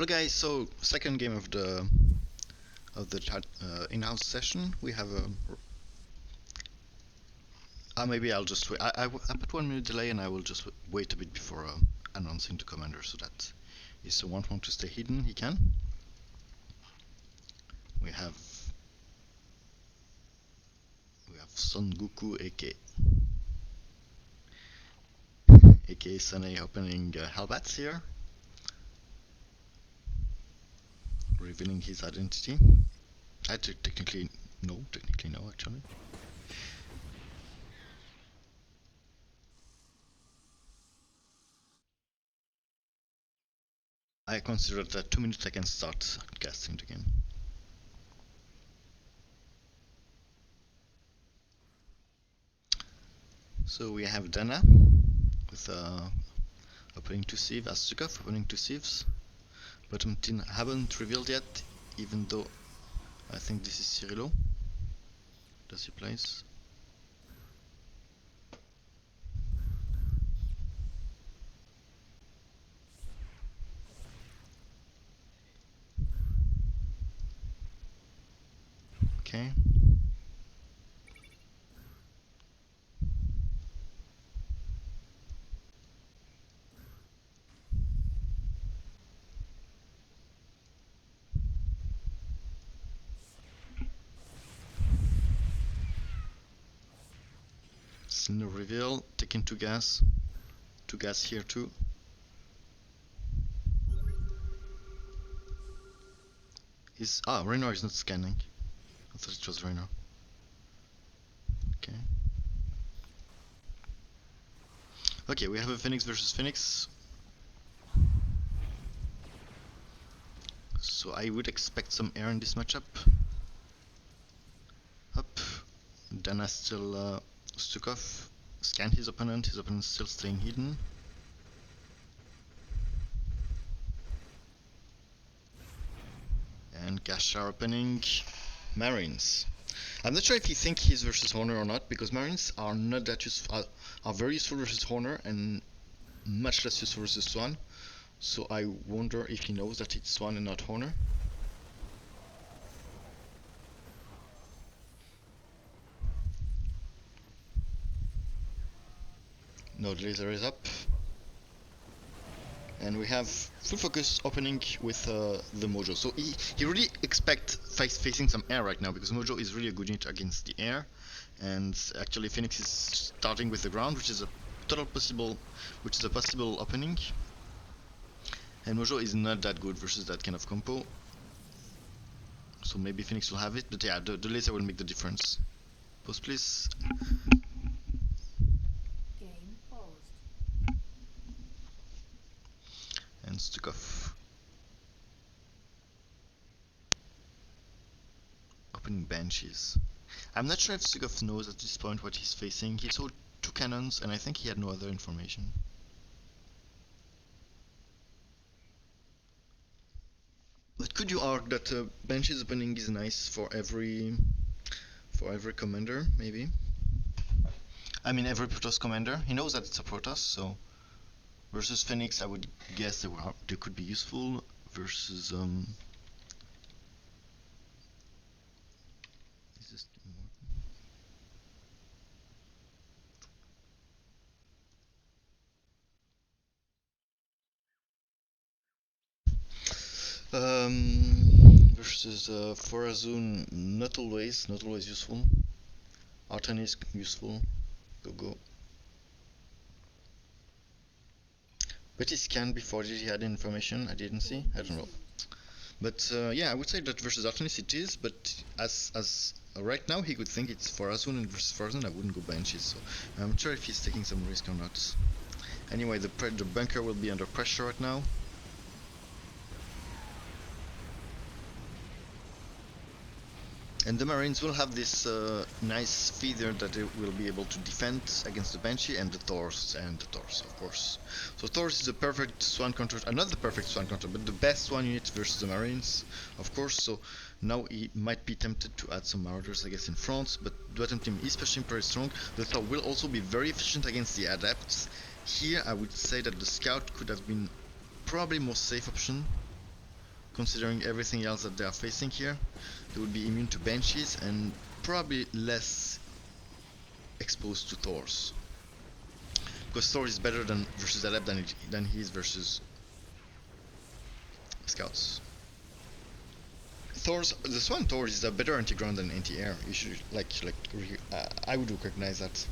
Hello guys, so second game of the in-house session. We have a maybe I'll just wait. I put 1 minute delay and I will just wait a bit before announcing the commander, so that if someone wants to stay hidden, he can. We have Son Goku aka Sunny opening Hellbats here, revealing his identity. Technically no, actually. I consider that 2 minutes I can start casting the game. So we have Dana with opening 2 Sieves, Astukov opening 2 Sieves. Bottom team haven't revealed yet, even though I think this is Cirilo. Does he plays? Okay. No reveal, taking 2 gas. 2 gas here too. Raynor is not scanning. I thought it was Raynor. Okay. Okay, we have a Phoenix versus Phoenix. So I would expect some air in this matchup. Up. Dana still Stukov. Scan his opponent's still staying hidden. And Gashar opening Marines. I'm not sure if you think he's versus Honor or not, because Marines are not that useful, are very useful versus Honor and much less useful versus Swan. So I wonder if he knows that it's Swan and not Honor. No, the laser is up. And we have full focus opening with the Mojo. So he really expects facing some air right now, because Mojo is really a good unit against the air. And actually Phoenix is starting with the ground, which is a possible opening. And Mojo is not that good versus that kind of compo. So maybe Phoenix will have it, but yeah, the laser will make the difference. Pause please. Game paused. And Stukov. Opening Banshees. I'm not sure if Stukov knows at this point what he's facing. He saw 2 cannons and I think he had no other information. But could you argue that Banshees opening is nice for every commander, maybe? I mean every Protoss commander. He knows that it's a Protoss, so versus Phoenix I would guess they could be useful. Versus is this versus Forazun, not always useful. Artanis useful. Go. But he scanned before. Did he had information I didn't see? I don't know. But yeah, I would say that versus Artanis it is, but as right now he could think it's Forazun, and versus Forazun I wouldn't go Banshees, so I'm not sure if he's taking some risk or not. Anyway, the bunker will be under pressure right now. And the Marines will have this nice feather that they will be able to defend against the Banshee and the Thors, of course. So Thors is a perfect Swan counter, not the perfect Swan counter, but the best Swan unit versus the Marines, of course. So now he might be tempted to add some Marauders, I guess, in front, but the bottom team is pushing very strong. The Thor will also be very efficient against the Adepts. Here I would say that the Scout could have been probably more safe option. considering everything else that they are facing here. They would be immune to Banshees and probably less exposed to Thors. Because Thor is better than versus Adept than he is versus Scouts. The Swan Thor is a better anti-ground than anti-air. You should I would recognize that.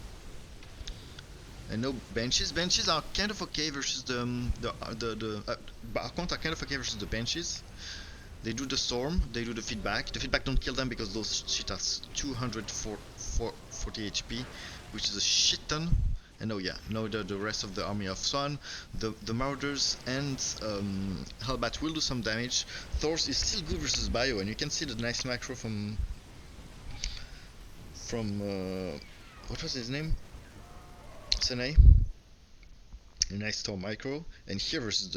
And no Banshees. Banshees are kind of okay versus Archons are kind of okay versus the Banshees. They do the storm, they do the feedback. The feedback don't kill them because those shit has 240 HP, which is a shit ton. And the rest of the army of Swan, the Marauders and Hellbat will do some damage. Thors is still good versus Bio, and you can see the nice macro from what was his name? Sene. A nice Thor micro, and here versus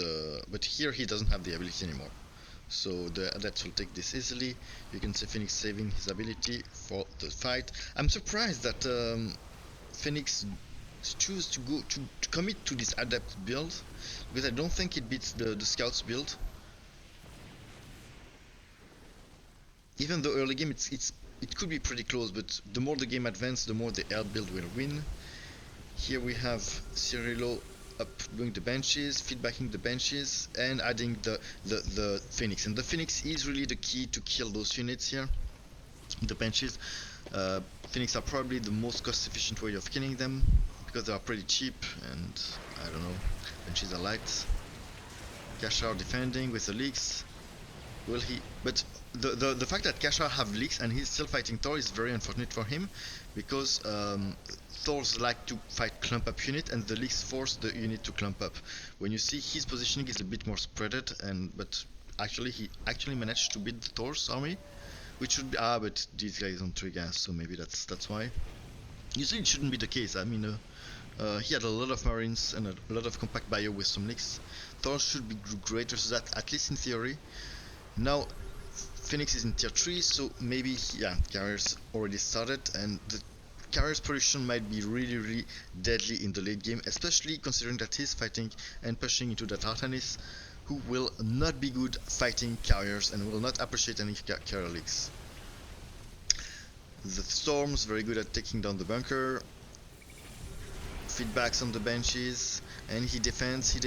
but here he doesn't have the ability anymore. So the Adepts will take this easily. You can see Phoenix saving his ability for the fight. I'm surprised that Phoenix choose to go to commit to this Adept build, because I don't think it beats the Scouts build. Even though early game it could be pretty close, but the more the game advances, the more the air build will win. Here we have Cirilo up doing the Banshees, feedbacking the Banshees, and adding the Phoenix. And the Phoenix is really the key to kill those units here. The Banshees. Phoenix are probably the most cost efficient way of killing them, because they are pretty cheap, and I don't know, Banshees are light. Kashar defending with the leaks. Will he? But the fact that Kashar have leaks and he's still fighting Thor is very unfortunate for him, because Thors like to fight clump up unit, and the leaks force the unit to clump up. When you see his positioning is a bit more spreaded, but actually he actually managed to beat the Thor's army, which should be but these guys on 3 gas, so maybe that's why. Usually it shouldn't be the case. I mean, he had a lot of Marines and a lot of compact bio with some leaks. Thor should be great versus that, at least in theory. Now Phoenix is in tier 3, so maybe carriers already started, and the carrier's production might be really deadly in the late game, especially considering that he's fighting and pushing into that Artanis, who will not be good fighting carriers and will not appreciate any carrier leaks. The Storm's very good at taking down the bunker. Feedbacks on the Banshees, and he defends, he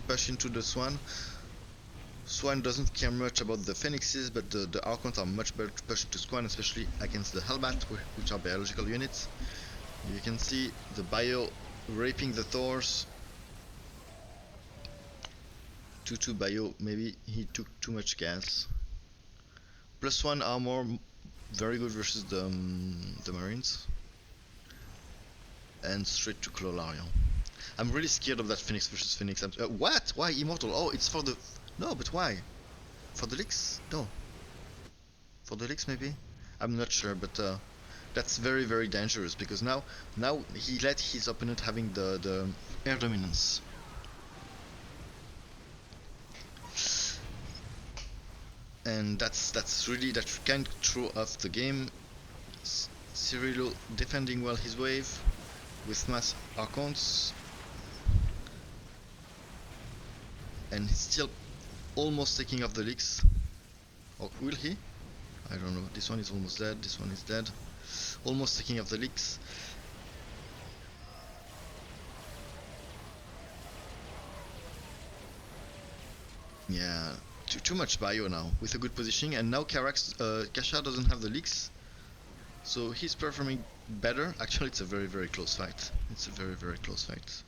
pushes into the Swan. Swan doesn't care much about the Phoenixes, but the Archons are much better to push to Swan, especially against the Hellbat, which are biological units. You can see the bio raping the Thors. 2-2 bio, maybe he took too much gas. +1 armor, very good versus the Marines. And straight to Clolarion. I'm really scared of that Phoenix versus Phoenix. What? Why Immortal? Oh, it's for the... No, but why? For the leaks? No. For the leaks maybe? I'm not sure, but that's very dangerous, because now he let his opponent having the air dominance. And that can throw off the game. Cirilo defending well his wave with mass Archons, and he's still almost taking off the leaks. Or will he? I don't know. This one is almost dead, this one is dead. Almost taking off the leaks. Yeah, too much bio now with a good positioning, and now Kashar doesn't have the leaks, so he's performing better. Actually, it's a very close fight. It's a very close fight.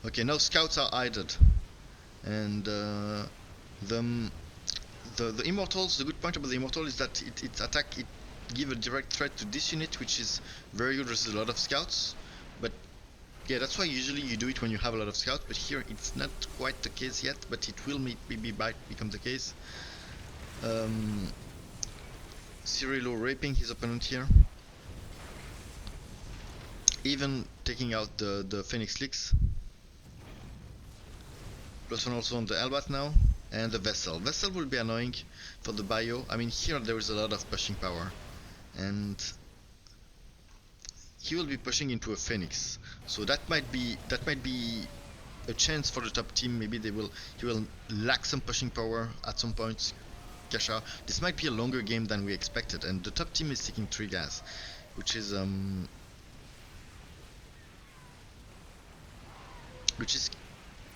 Okay, now Scouts are idled, and the Immortals. The good point about the Immortal is that it give a direct threat to this unit, which is very good versus a lot of Scouts. But yeah, that's why usually you do it when you have a lot of Scouts, but here it's not quite the case yet, but it will maybe become the case. Cirilo raping his opponent here, even taking out the Phoenix Leaks. +1 also on the Hellbat now, and the Vessel. Vessel will be annoying for the bio. I mean, here there is a lot of pushing power, and he will be pushing into a Phoenix. So that might be a chance for the top team. Maybe he will lack some pushing power at some point. Kasha. This might be a longer game than we expected, and the top team is taking 3 gas, which is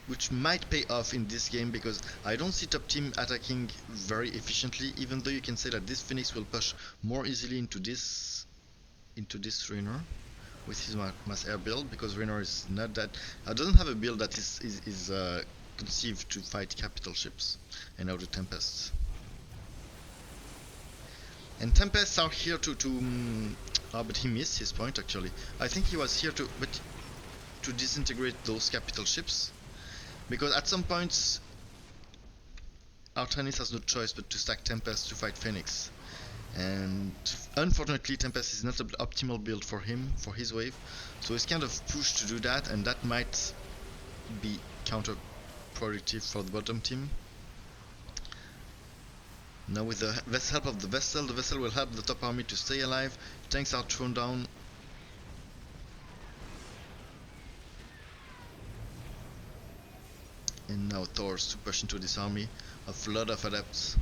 which might pay off in this game, because I don't see top team attacking very efficiently, even though you can say that this Phoenix will push more easily into this Raynor with his mass air build, because Raynor is not that doesn't have a build that is conceived to fight capital ships and now the Tempests. And Tempests are here to but he missed his point actually. I think he was here to disintegrate those capital ships, because at some points Artanis has no choice but to stack Tempest to fight Phoenix. And unfortunately Tempest is not the optimal build for him, for his wave, so he's kind of pushed to do that, and that might be counterproductive for the bottom team. Now with the help of the vessel will help the top army to stay alive. Tanks are thrown down. And now Thors to push into this army of a lot of adepts.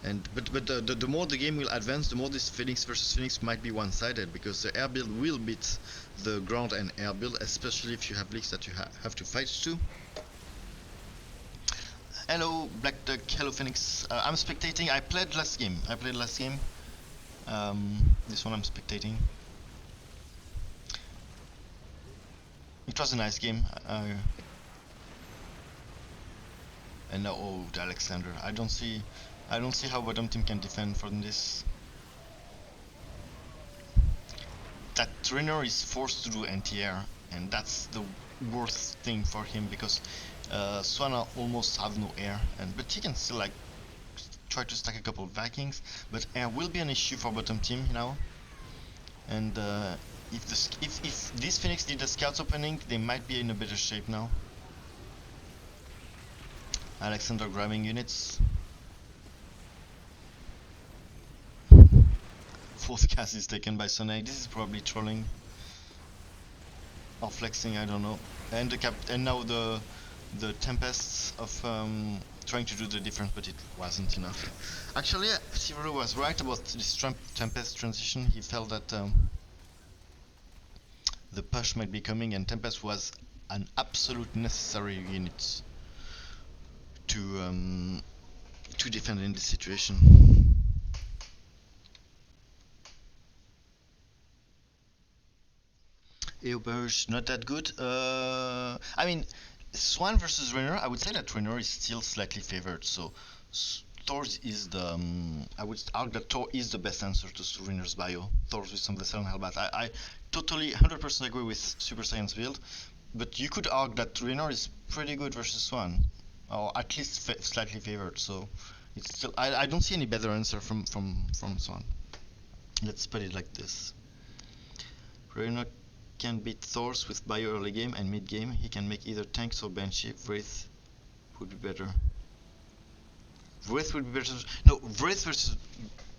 And but the more the game will advance, the more this Phoenix versus Phoenix might be one-sided, because the air build will beat the ground and air build, especially if you have leaks that you have to fight to. Hello Black Duck, hello Phoenix. I'm spectating. I played last game. This one I'm spectating. It was a nice game. And now, oh, the Alexander. I don't see how bottom team can defend from this. That trainer is forced to do anti-air, and that's the worst thing for him, because Swanna almost have no air, but he can still like try to stack a couple of Vikings, but air will be an issue for bottom team now. And if this Phoenix did a scouts opening, they might be in a better shape now. Alexander grabbing units. Fourth cast is taken by Sonai. This is probably trolling or flexing, I don't know. And now the Tempests of trying to do the difference, but it wasn't enough. Actually, Sivero was right about this Tempest transition. He felt that the push might be coming, and Tempest was an absolute necessary unit to defend in this situation. Eoberge not that good. I mean, Swan versus Raynor, I would say that Raynor is still slightly favored. So Thors is the I would argue that Thor is the best answer to Raynor's bio. Thors with some Vessel and Hellbat. I totally 100% agree with Super Saiyan's build, but you could argue that Raynor is pretty good versus Swan, or at least slightly favored. So it's still I don't see any better answer from Swan. Let's put it like this. Raynor can beat Thors with bio early game and mid game. He can make either tanks or Banshee. Wraith would be better. Wraith would be better. No, Wraith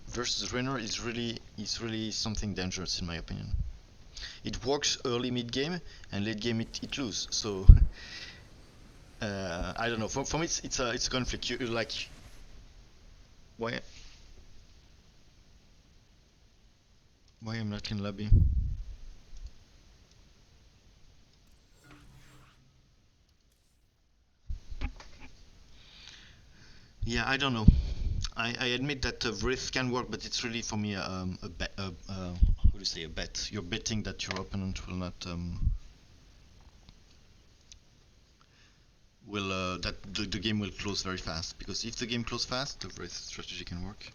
versus Raynor is really something dangerous in my opinion. It works early mid game, and late game it loses. So I don't know. For me it's a conflict. You like why I'm not in lobby. Yeah, I don't know. I admit that Wraith can work, but it's really for me how do you say, a bet. You're betting that your opponent will not that the game will close very fast, because if the game closes fast, the Wraith strategy can work.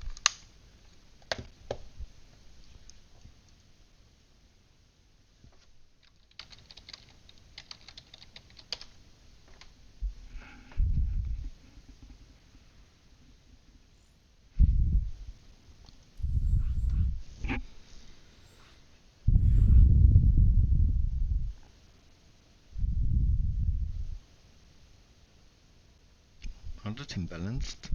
Aren't that imbalanced?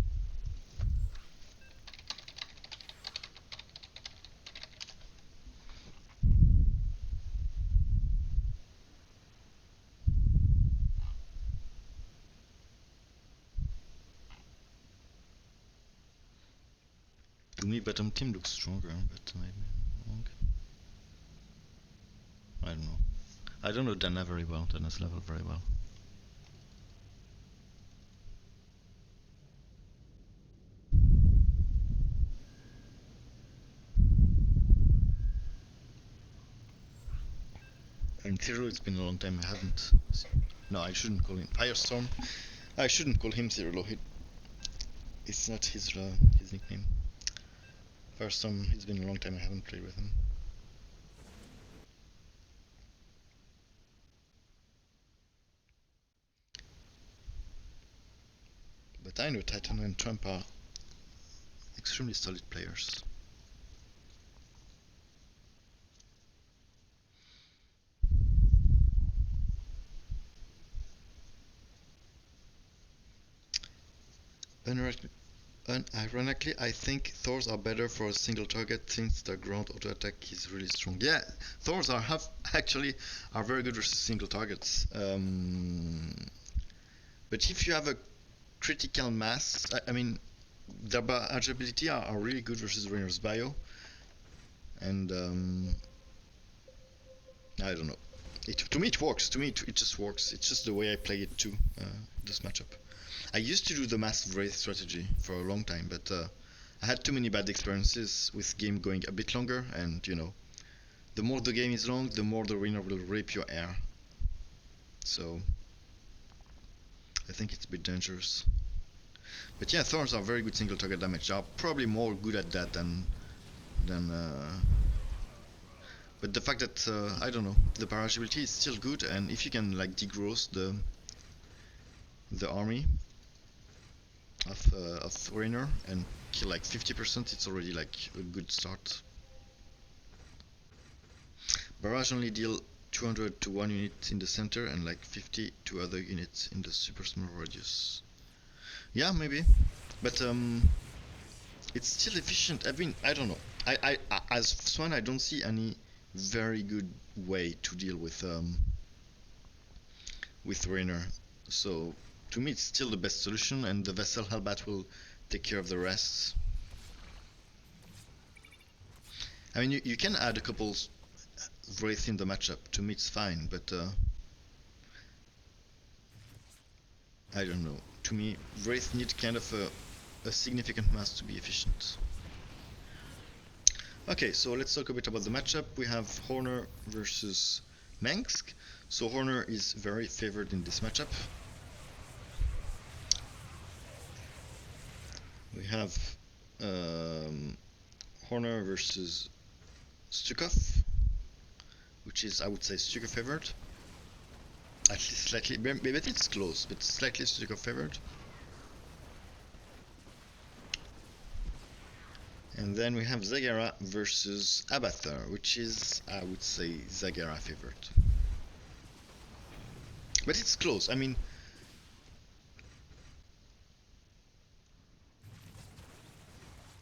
To me, bottom team looks stronger, but maybe I'm wrong. I don't know. I don't know Dana very well, Dana's level very well. And Zero, it's been a long time I haven't. No, I shouldn't call him Firestorm. I shouldn't call him Zero. It's not his nickname. Firestorm, it's been a long time I haven't played with him. But I know Titan and Trump are extremely solid players. Unironically, I think Thors are better for a single target since the ground auto attack is really strong. Yeah, Thors are very good versus single targets. But if you have a critical mass, I mean, their agility are really good versus Rainer's bio, and I don't know. To me, it works. To me, it just works. It's just the way I play it too. This matchup. I used to do the massive wraith strategy for a long time, but I had too many bad experiences with game going a bit longer, and you know, the more the game is long, the more the winner will rape your air. So I think it's a bit dangerous. But yeah, Thorns are very good single target damage. They are probably more good at that than but the fact that I don't know, the paragility is still good, and if you can like degross the army of Rainer and kill like 50%, it's already like a good start. Barrage only deal 200 to one unit in the center and like 50 to other units in the super small radius. Yeah, maybe, but it's still efficient. I mean, I don't know. I as Swan, I don't see any very good way to deal with Rainer. So to me, it's still the best solution, and the Vessel Hellbat will take care of the rest. I mean, you can add a couple Wraith in the matchup. To me, it's fine, but I don't know. To me, Wraith need kind of a significant mass to be efficient. Okay, so let's talk a bit about the matchup. We have Horner versus Mengsk. So Horner is very favored in this matchup. We have Horner versus Stukov, which is, I would say, Stukov favored. At least slightly, maybe it's close, but slightly Stukov favored. And then we have Zagara versus Abathur, which is, I would say, Zagara favored. But it's close. I mean,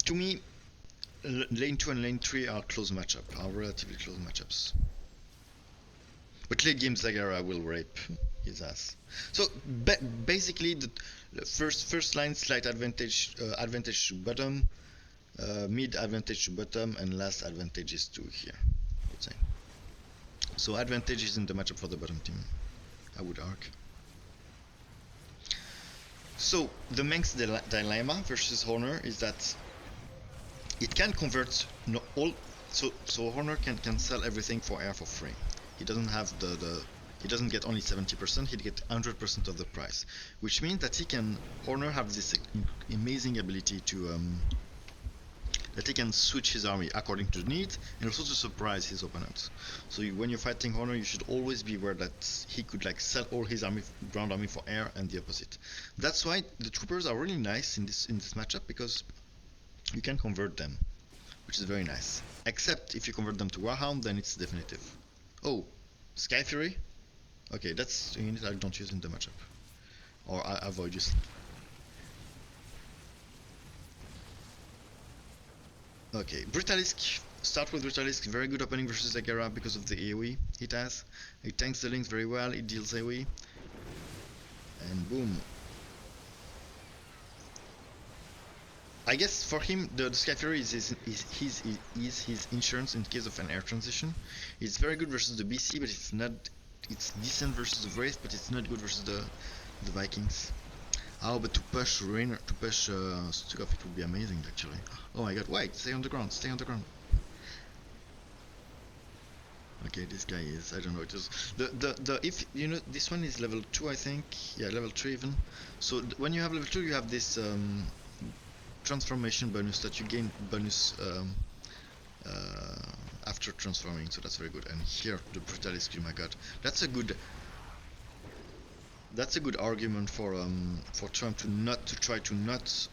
to me, lane 2 and lane 3 are close matchup, are relatively close matchups. But late game Zagara will rape his ass. So basically, the first line slight advantage to bottom, mid advantage to bottom, and last advantage is to here, I would say. So advantage is in the matchup for the bottom team, I would argue. So the Mengsk dilemma versus Horner is that it can convert all. So Horner can sell everything for air for free. He doesn't have he doesn't get only 70%, he'd get 100% of the price, which means that Horner have this amazing ability to that he can switch his army according to the need and also to surprise his opponents. So when you're fighting Horner, you should always be aware that he could like sell all his ground army for air and the opposite. That's why the troopers are really nice in this matchup, because you can convert them, which is very nice. Except if you convert them to Warhound, then it's definitive. Oh, Sky Fury? Okay, that's a unit I don't use in the matchup. Or I avoid using. Okay, Brutalisk. Start with Brutalisk. Very good opening versus Zagara because of the AoE it has. It tanks the links very well, it deals AoE. And boom. I guess for him the Sky Fury is his insurance in case of an air transition. It's very good versus the BC, but it's not. It's decent versus the Wraith, but it's not good versus the Vikings. Oh, but to push Rainer, to push Stukov, it would be amazing actually. Oh my god, wait, stay on the ground, stay on the ground. Okay, this guy is, I don't know, just the if you know, this one is level 2 I think, yeah, level 3 even. So when you have level 2 you have this transformation bonus that you gain bonus after transforming, so that's very good. And here the Brutalisk, oh my god, that's a good argument for Trump to try to not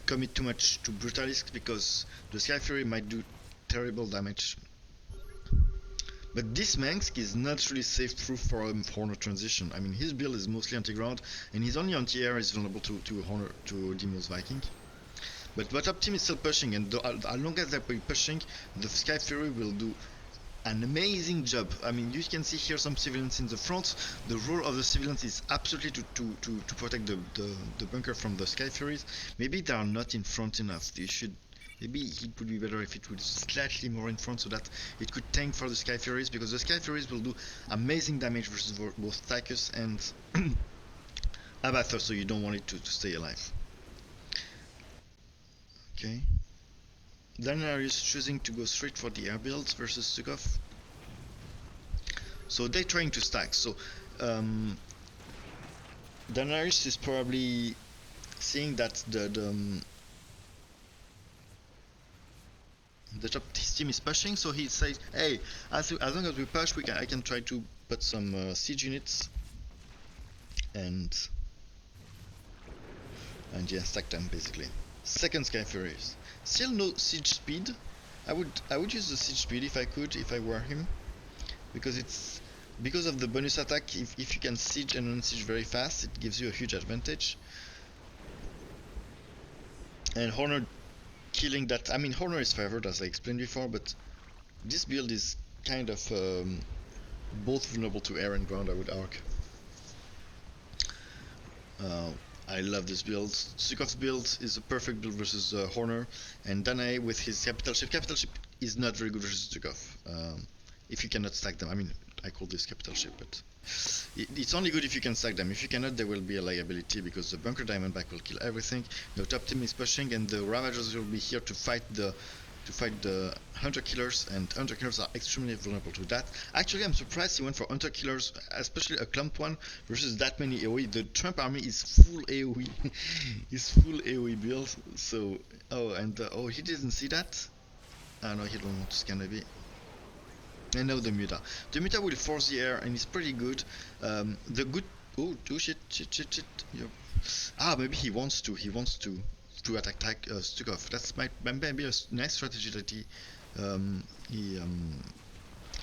commit too much to Brutalisk, because the Sky Fury might do terrible damage. But this Mengsk is not really safe proof for Honor transition. I mean, his build is mostly anti-ground, and his only anti-air is vulnerable to Honor, to Deimos Viking. But top team is still pushing, and as long as they're pushing, the Sky Fury will do an amazing job. I mean, you can see here some civilians in the front. The role of the civilians is absolutely to protect the bunker from the Sky Furies. Maybe they are not in front enough. They should. Maybe it would be better if it would slightly more in front, so that it could tank for the Sky Furies, because the Sky Furies will do amazing damage versus both Tychus and Abathur, so you don't want it to stay alive. Okay. Daenerys choosing to go straight for the air builds versus Stukov. So they're trying to stack. So Daenerys is probably seeing that the top his team is pushing, so he says, "Hey, as long as we push, I can try to put some siege units and yeah, stack them basically." Second Sky Furies. Still no siege speed. I would use the siege speed if I were him, because it's because of the bonus attack. If you can siege and unsiege very fast, it gives you a huge advantage. And Honor killing that. I mean, Honor is favored as I explained before, but this build is kind of both vulnerable to air and ground, I would argue. I love this build. Sukov's build is a perfect build versus Horner, and Danae with his capital ship. Capital ship is not very good versus Stukov. If you cannot stack them, I mean, I call this capital ship, but it's only good if you can stack them. If you cannot, there will be a liability, because the bunker Diamondback will kill everything. The top team is pushing, and the Ravagers will be here to fight the Hunter Killers, and Hunter Killers are extremely vulnerable to that. Actually, I'm surprised he went for Hunter Killers, especially a clumped one, versus that many AoE. The Trump army is full AoE, is full AoE build. So, oh, and oh, he didn't see that. Ah, no, he don't want to scan maybe. And now the Muta. The Muta will force the air, and it's pretty good. The good. Oh shit. Yep. Ah, maybe he wants to attack Stukov. That's maybe a nice strategy that he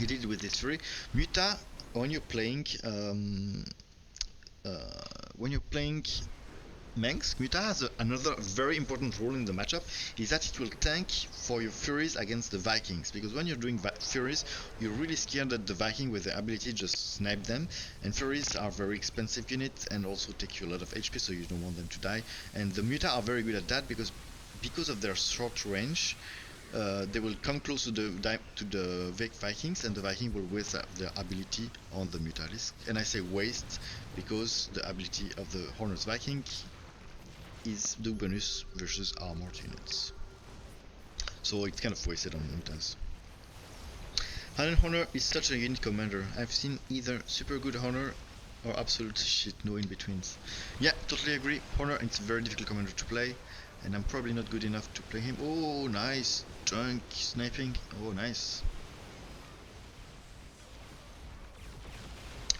did with this fury. Muta, when you're playing Mengsk, Muta has another very important role in the matchup, is that it will tank for your Furies against the Vikings, because when you're doing Furies, you're really scared that the Viking with the ability just snipe them, and Furies are very expensive units and also take you a lot of HP, so you don't want them to die. And the Muta are very good at that, because of their short range, they will come close to the Vikings, and the Viking will waste their ability on the Mutalisk. And I say waste because the ability of the Horner's Viking is the bonus versus armored units, so it's kind of wasted on Mutas. Hanan Honor is such a unique commander. I've seen either super good Honor or absolute shit, no in betweens. Yeah, totally agree. Honor, it's a very difficult commander to play, and I'm probably not good enough to play him. Oh, nice drunk sniping. Oh, nice.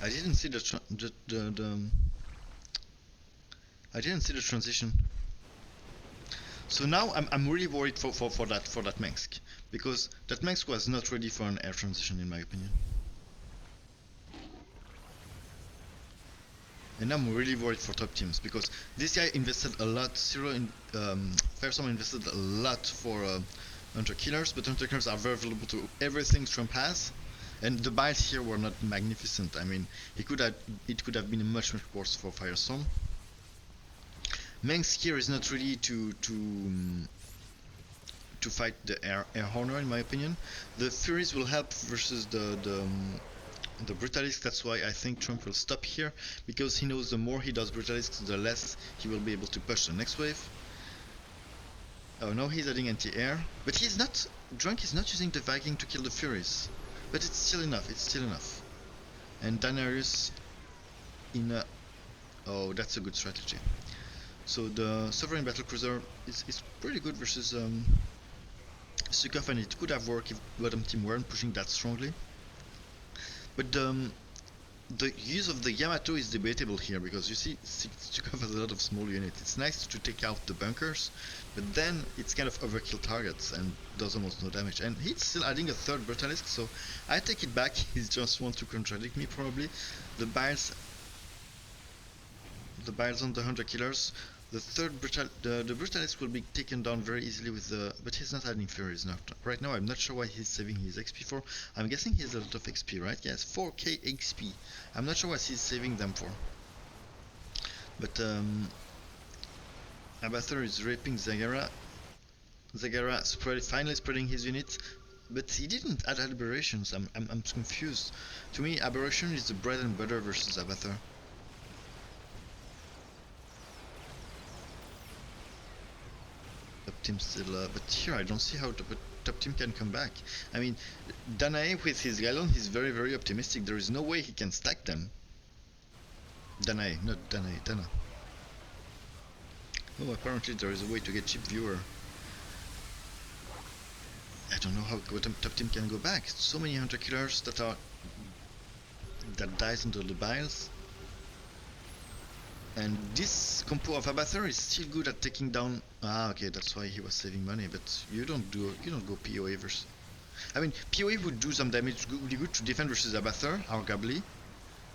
I didn't see I didn't see the transition. So now I'm really worried for that Mengsk, because that Mengsk was not ready for an air transition in my opinion. And I'm really worried for top teams, because this guy invested a lot. Firestorm invested a lot for Hunter Killers, but Hunter Killers are very vulnerable to everything Trump has. And the buys here were not magnificent. I mean, it could have been much worse for Firestorm. Mengsk here is not ready to fight the air Horner, in my opinion. The Furies will help versus the Brutalisk. That's why I think Trump will stop here, because he knows the more he does Brutalisk, the less he will be able to push the next wave. Oh, now he's adding anti-air, but he's not. Drunk is not using the Viking to kill the Furies, but it's still enough. It's still enough. And Daenerys in a. Oh, that's a good strategy. So the Sovereign Battlecruiser is pretty good versus Sukov, and it could have worked if bottom team weren't pushing that strongly. But the use of the Yamato is debatable here, because you see Sukov has a lot of small units. It's nice to take out the bunkers, but then it's kind of overkill targets and does almost no damage. And he's still adding a third Brutalisk, so I take it back. He just wants to contradict me probably. The Biles on the Hunter Killers. The third the Brutalisk will be taken down very easily with the, but he's not adding Furies now. Right now I'm not sure why he's saving his XP for. I'm guessing he has a lot of XP, right? Yes, 4k XP. I'm not sure what he's saving them for. But Abathur is raping Zagara. Zagara finally spreading his units, but he didn't add aberrations. I'm confused. To me, aberration is the bread and butter versus Abathur. Top team still, but here I don't see how top team can come back. I mean, Danae with his Gallon, he's very optimistic. There is no way he can stack them. Danae, not Danae, Dana. Oh, apparently there is a way to get cheap viewer. I don't know how top team can go back. So many hunter killers that dies under the biles. And this compo of Abathur is still good at taking down. Ah, okay, that's why he was saving money. But you don't go POA versus. I mean, POA would do some damage, really good to defend versus Abathur or Gabli,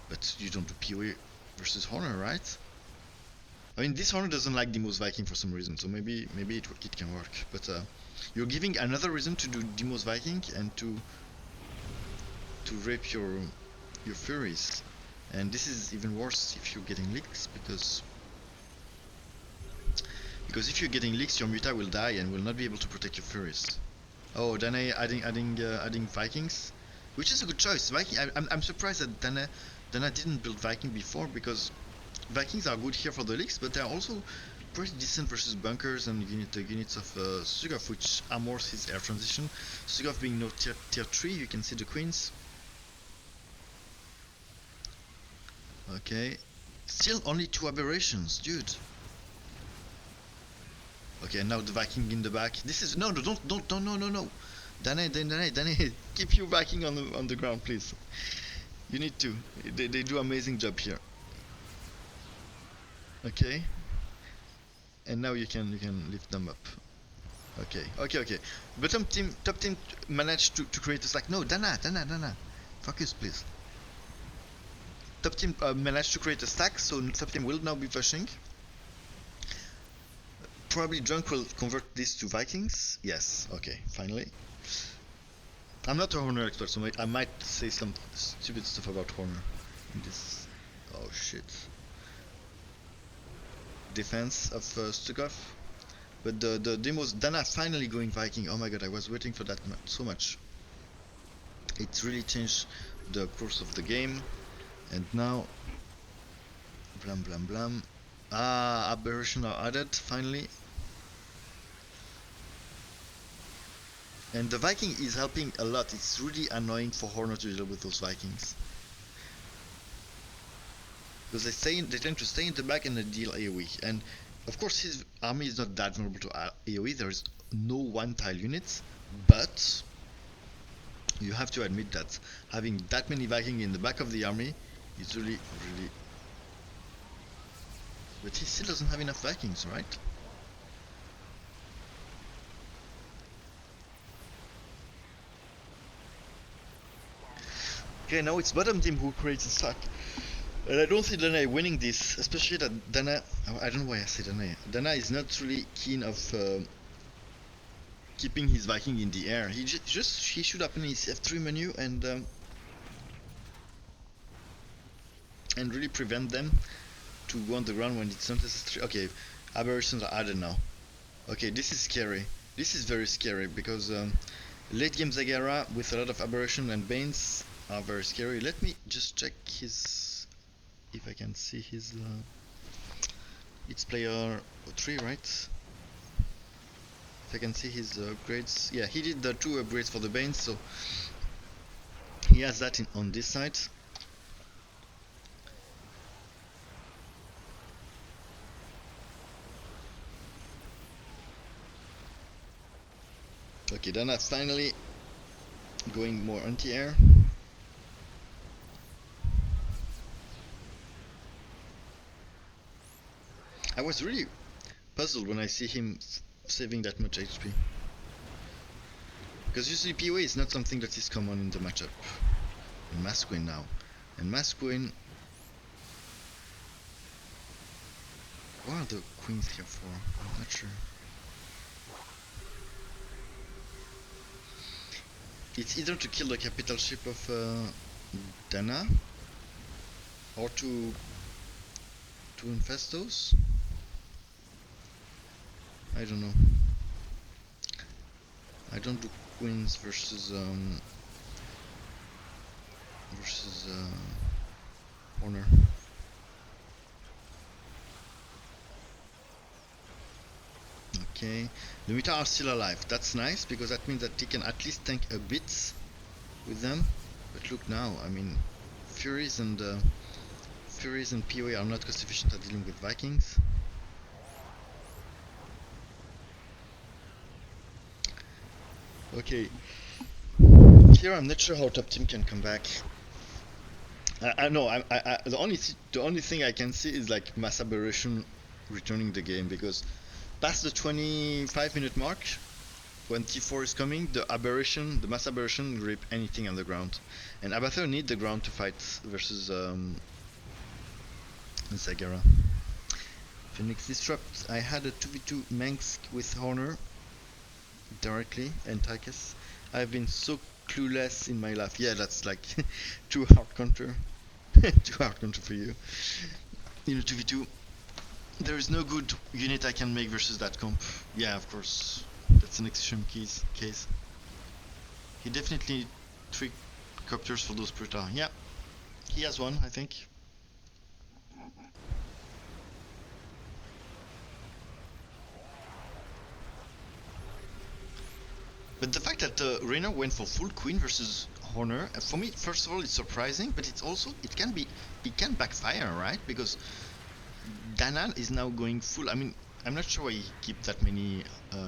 but you don't do POA versus Honor, right? I mean, this Honor doesn't like Demos Viking for some reason, so maybe it can work. But you're giving another reason to do Demos Viking and to rape your Furies. And this is even worse if you're getting leaks, because if you're getting leaks, your Muta will die and will not be able to protect your Furies. Oh, Danae adding Vikings, which is a good choice. Viking. I'm surprised that Dana didn't build Viking before, because Vikings are good here for the leaks, but they are also pretty decent versus bunkers and the units of Sugov, which armors his air transition. Sugov being no tier 3, you can see the queens. Okay, still only 2 aberrations, dude. Okay, now the Viking in the back. This is no, no. Danae, keep your Viking on the ground, please. You need to. They do amazing job here. Okay. And now you can lift them up. Okay. Top team managed to create a stack. No, Dana. Focus, please. Top team managed to create a stack, so top team will now be pushing. Probably Drunk will convert this to Vikings. Yes, okay, finally. I'm not a Horner expert, so I might say some stupid stuff about Horner in this. Oh shit. Defense of Stukov. But the demos, Dana finally going Viking. Oh my god, I was waiting for that so much. It really changed the course of the game. And now, blam. Ah, aberration are added finally. And the Viking is helping a lot. It's really annoying for Horner to deal with those Vikings, because they tend to stay in the back and they deal AoE. And of course his army is not that vulnerable to AoE. There is no one-tile units, but you have to admit that having that many Vikings in the back of the army is really. But he still doesn't have enough Vikings, right? Okay, now it's bottom team who creates a stack. And I don't see Dana winning this, especially that Dana. I don't know why I say Dana. Dana is not really keen of keeping his Viking in the air. He should open his F3 menu and really prevent them to go on the ground when it's not necessary. Okay, Aberrations are added now. Okay, this is scary. This is very scary because late game Zagara with a lot of aberration and banes are very scary. Let me just check his, if I can see his. It's player 3, right? If I can see his upgrades. Yeah, he did the 2 upgrades for the banes, so he has that on this side. Okay, then that's finally going more anti-air. I was really puzzled when I see him saving that much HP. Because usually PoE is not something that is common in the matchup. And Masqueen now. And Masqueen... What are the queens here for? I'm not sure. It's either to kill the capital ship of Dana or to infest those. I don't know. I don't do queens versus Honor. Okay, the Mita are still alive. That's nice because that means that he can at least tank a bit with them. But look now, I mean, Furies and PoE are not cost efficient at dealing with Vikings. Okay, here I'm not sure how top team can come back. I know. The only thing I can see is like mass aberration returning the game because past the 25-minute mark, when T4 is coming, the mass aberration will rip anything on the ground, and Abathur need the ground to fight versus Zagara. Phoenix Disrupt. I had a 2v2 Manx with Honor directly and Tychus. I've been so clueless in my life. Yeah, that's like too hard counter. Too hard counter for you. In a 2v2. There is no good unit I can make versus that comp. Yeah, of course. That's an extreme case. He definitely 3 copters for those Pruta. Yeah. He has 1, I think. But the fact that Reina went for full queen versus Honor, for me, first of all, it's surprising, but it's also, it can backfire, right? Because Danan is now going full. I mean, I'm not sure why he keep that many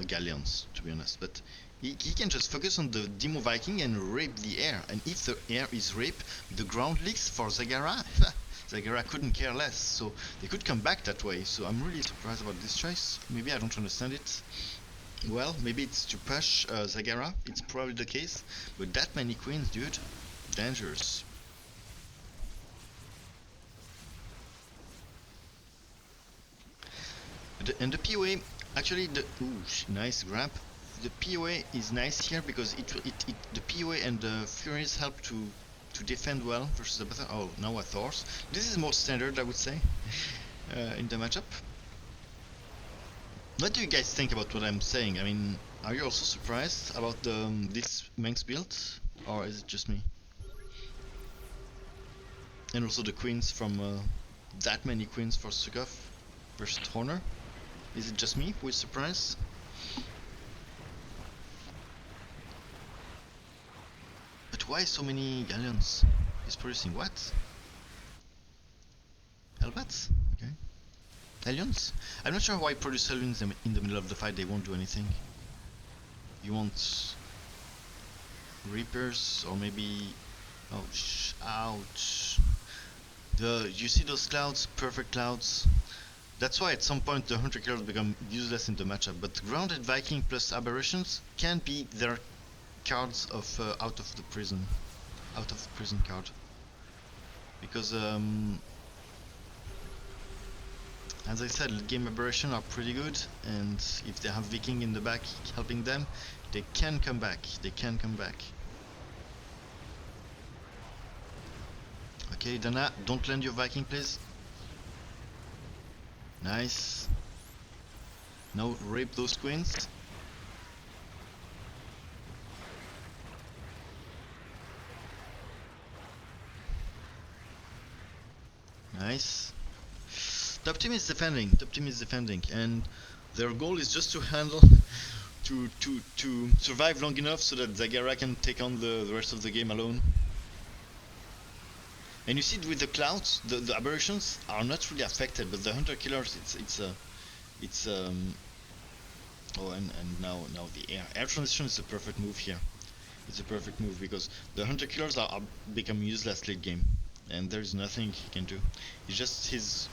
galleons, to be honest, but he can just focus on the Demo Viking and rape the air. And if the air is raped, the ground leaks for Zagara. Zagara couldn't care less, so they could come back that way. So I'm really surprised about this choice. Maybe I don't understand it. Well, maybe it's to push Zagara. It's probably the case. But that many queens, dude, dangerous. And the PoE, actually, nice grab. The PoE is nice here because the PoE and the Furies help to defend well versus the battle. Oh, now a Thors. This is more standard, I would say, in the matchup. What do you guys think about what I'm saying? I mean, are you also surprised about this Manx build, or is it just me? And also the queens from that many queens for Sukov versus Honor. Is it just me who is surprised? But why so many galleons? He's producing what? Hellbats? Okay. Hellions? I'm not sure why produce Hellions in the middle of the fight. They won't do anything. You want Reapers or maybe... Oh, ouch. You see those clouds? Perfect clouds. That's why at some point the Hunter Killers become useless in the matchup. But Grounded Viking plus Aberrations can be their cards of out of prison card. Because as I said, late game Aberration are pretty good, and if they have Viking in the back helping them, they can come back. Okay, Dana, don't land your Viking, please. Nice. Now rape those queens. Nice. Top team is defending. Top team is defending, and their goal is just to handle, to survive long enough so that Zagara can take on the rest of the game alone. And you see it with the clouds, the aberrations are not really affected, but the hunter killers, it's oh, and now the air transition is a perfect move here. It's a perfect move because the hunter killers are become useless late game, and there's nothing he can do. It's just his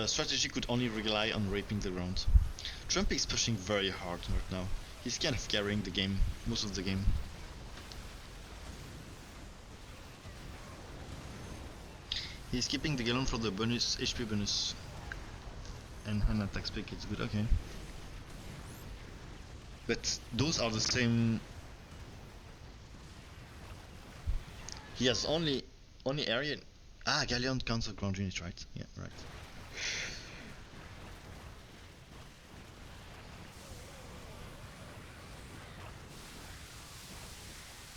strategy could only rely on raping the ground. Trump is pushing very hard right now. He's kind of carrying the game, most of the game. He's keeping the Gallon for the bonus, HP bonus. And an attack spec, it's good, okay. But those are the same. He has only area. Ah, Galleon counts as ground unit, right? Yeah, right.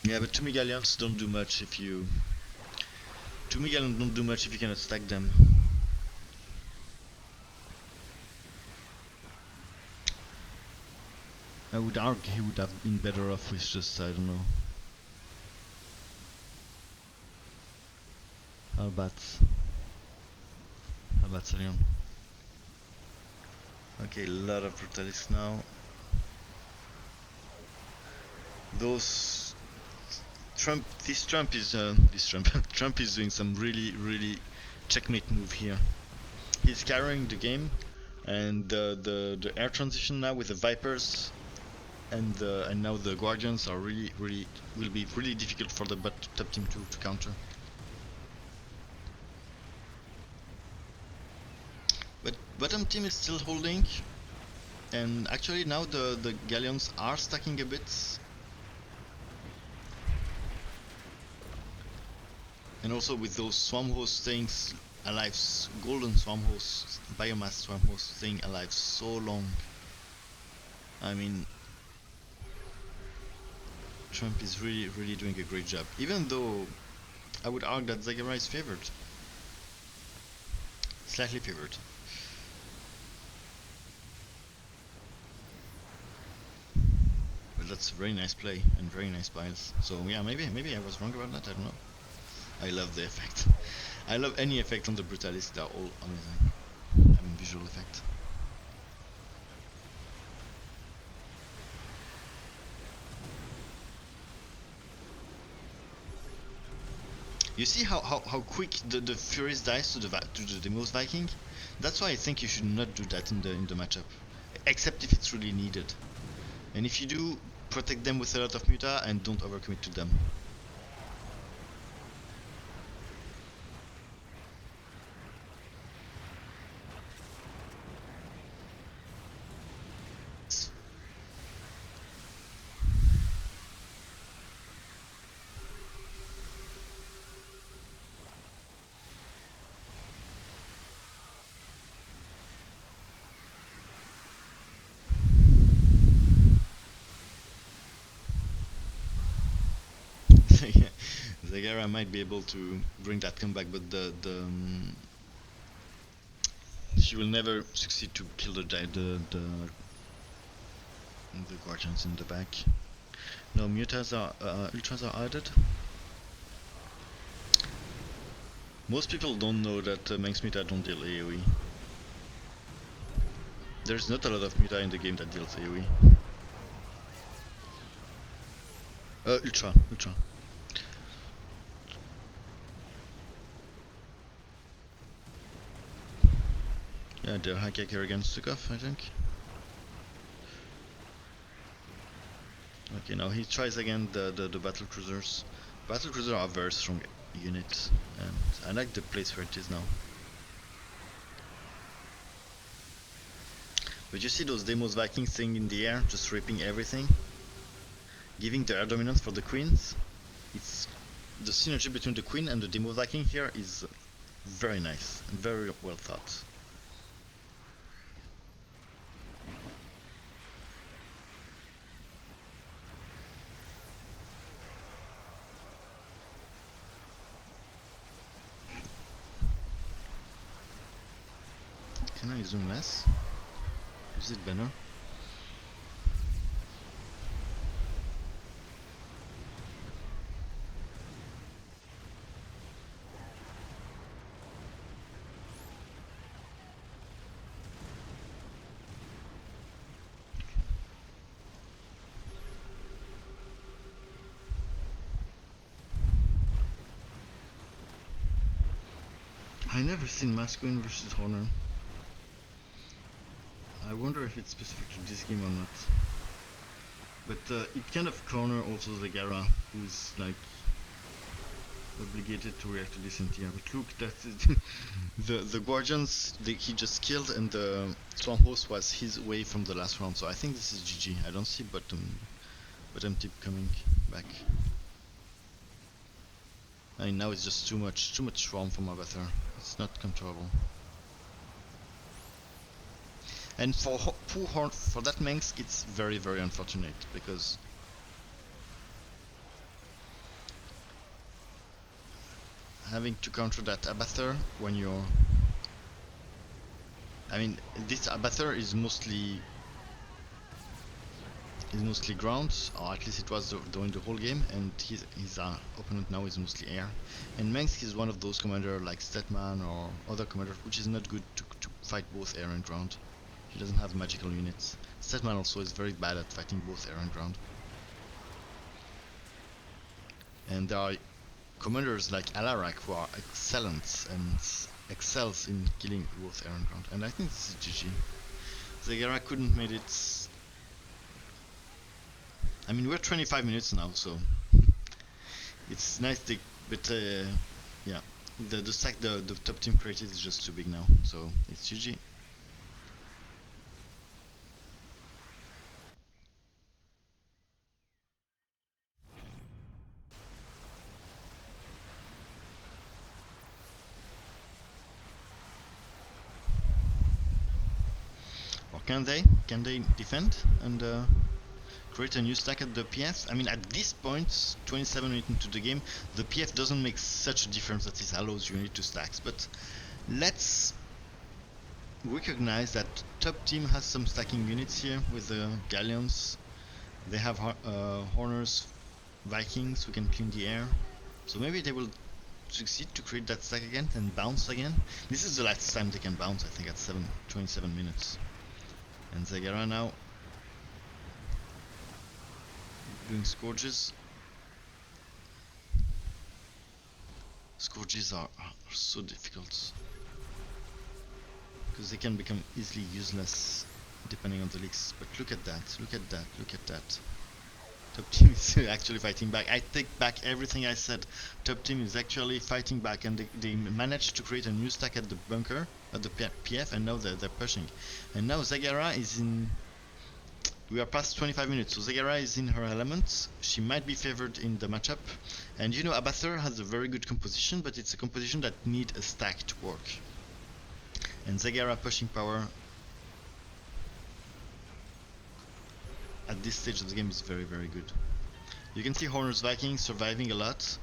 Yeah, but 2 Megalions don't do much if you... 2 Megalions don't do much if you cannot stack them. I would argue he would have been better off with just, I don't know. How about Salion? Okay, a lot of Brutalists now. Those Trump is Trump is doing some really checkmate move here. He's carrying the game, and the air transition now with the Vipers and now the Guardians are will be really difficult for the top team to counter. But bottom team is still holding, and actually now the Galleons are stacking a bit. And also with those swarm hosts staying alive, golden swarm hosts, biomass swarm hosts staying alive so long. I mean, Trump is really doing a great job. Even though I would argue that Zagara is favored, slightly favored. But that's a very nice play and very nice piles. So yeah, maybe I was wrong about that. I don't know. I love the effect. I love any effect on the Brutalist, they're all amazing. I mean, visual effect. You see how quick the Furious dies to the Demos Viking? That's why I think you should not do that in the matchup. Except if it's really needed. And if you do, protect them with a lot of muta and don't overcommit to them. Yeah, Zagara might be able to bring that comeback, but she will never succeed to kill the Guardians in the back. No, mutas are ultras are added. Most people don't know that Manx muta don't deal AoE. There's not a lot of muta in the game that deals AoE. Ultra. Yeah, the Hijacker against Stukov, I think. Okay, now he tries again the battle cruisers. Battle cruisers are very strong units, and I like the place where it is now. But you see those Demos Vikings staying in the air, just raping everything, giving the air dominance for the queens. It's the synergy between the queen and the Demo Viking here is very nice and very well thought. Senna is doing less. Is it better? I never seen Masqueen versus Honor. I wonder if it's specific to this game or not. But it kind of corner also Zagara, who's like obligated to react to this NTR. But look, that's it. the Guardians he just killed, and the Stormhost was his way from the last round. So I think this is GG. I don't see bottom tip coming back. I mean, now it's just too much swarm from Abathur. It's not controllable. And for for that Mengsk, it's very unfortunate because having to counter that Abathur when you're, I mean, this Abathur is mostly ground, or at least it was during the whole game, and his opponent now is mostly air. And Mengsk is one of those commanders like Stetman or other commanders which is not good to fight both air and ground. He doesn't have magical units. Stetman also is very bad at fighting both air and ground. And there are commanders like Alarak who are excellent and excels in killing both air and ground. And I think this is GG. Zagara couldn't made it. I mean, we're 25 minutes now, so it's nice, but yeah, the stack the top team created is just too big now, so it's GG. Or can they defend and create a new stack at the PF? I mean, at this point, 27 minutes into the game, the PF doesn't make such a difference that it allows you only 2 stacks, but let's recognize that top team has some stacking units here with the Galleons. They have Horners, Vikings who can clean the air, so maybe they will succeed to create that stack again and bounce again. This is the last time they can bounce, I think, at 27 minutes. And Zagara now doing Scourges. Scourges are so difficult because they can become easily useless depending on the leaks. But look at that, look at that, look at that. Top team is actually fighting back. I take back everything I said. Top team is actually fighting back, and they managed to create a new stack at the bunker, at the PF, and now they're pushing. And now Zagara is in. We are past 25 minutes, so Zagara is in her element. She might be favored in the matchup. And you know, Abathur has a very good composition, but it's a composition that needs a stack to work. And Zagara pushing power at this stage of the game is very good. You can see Horners Vikings surviving a lot.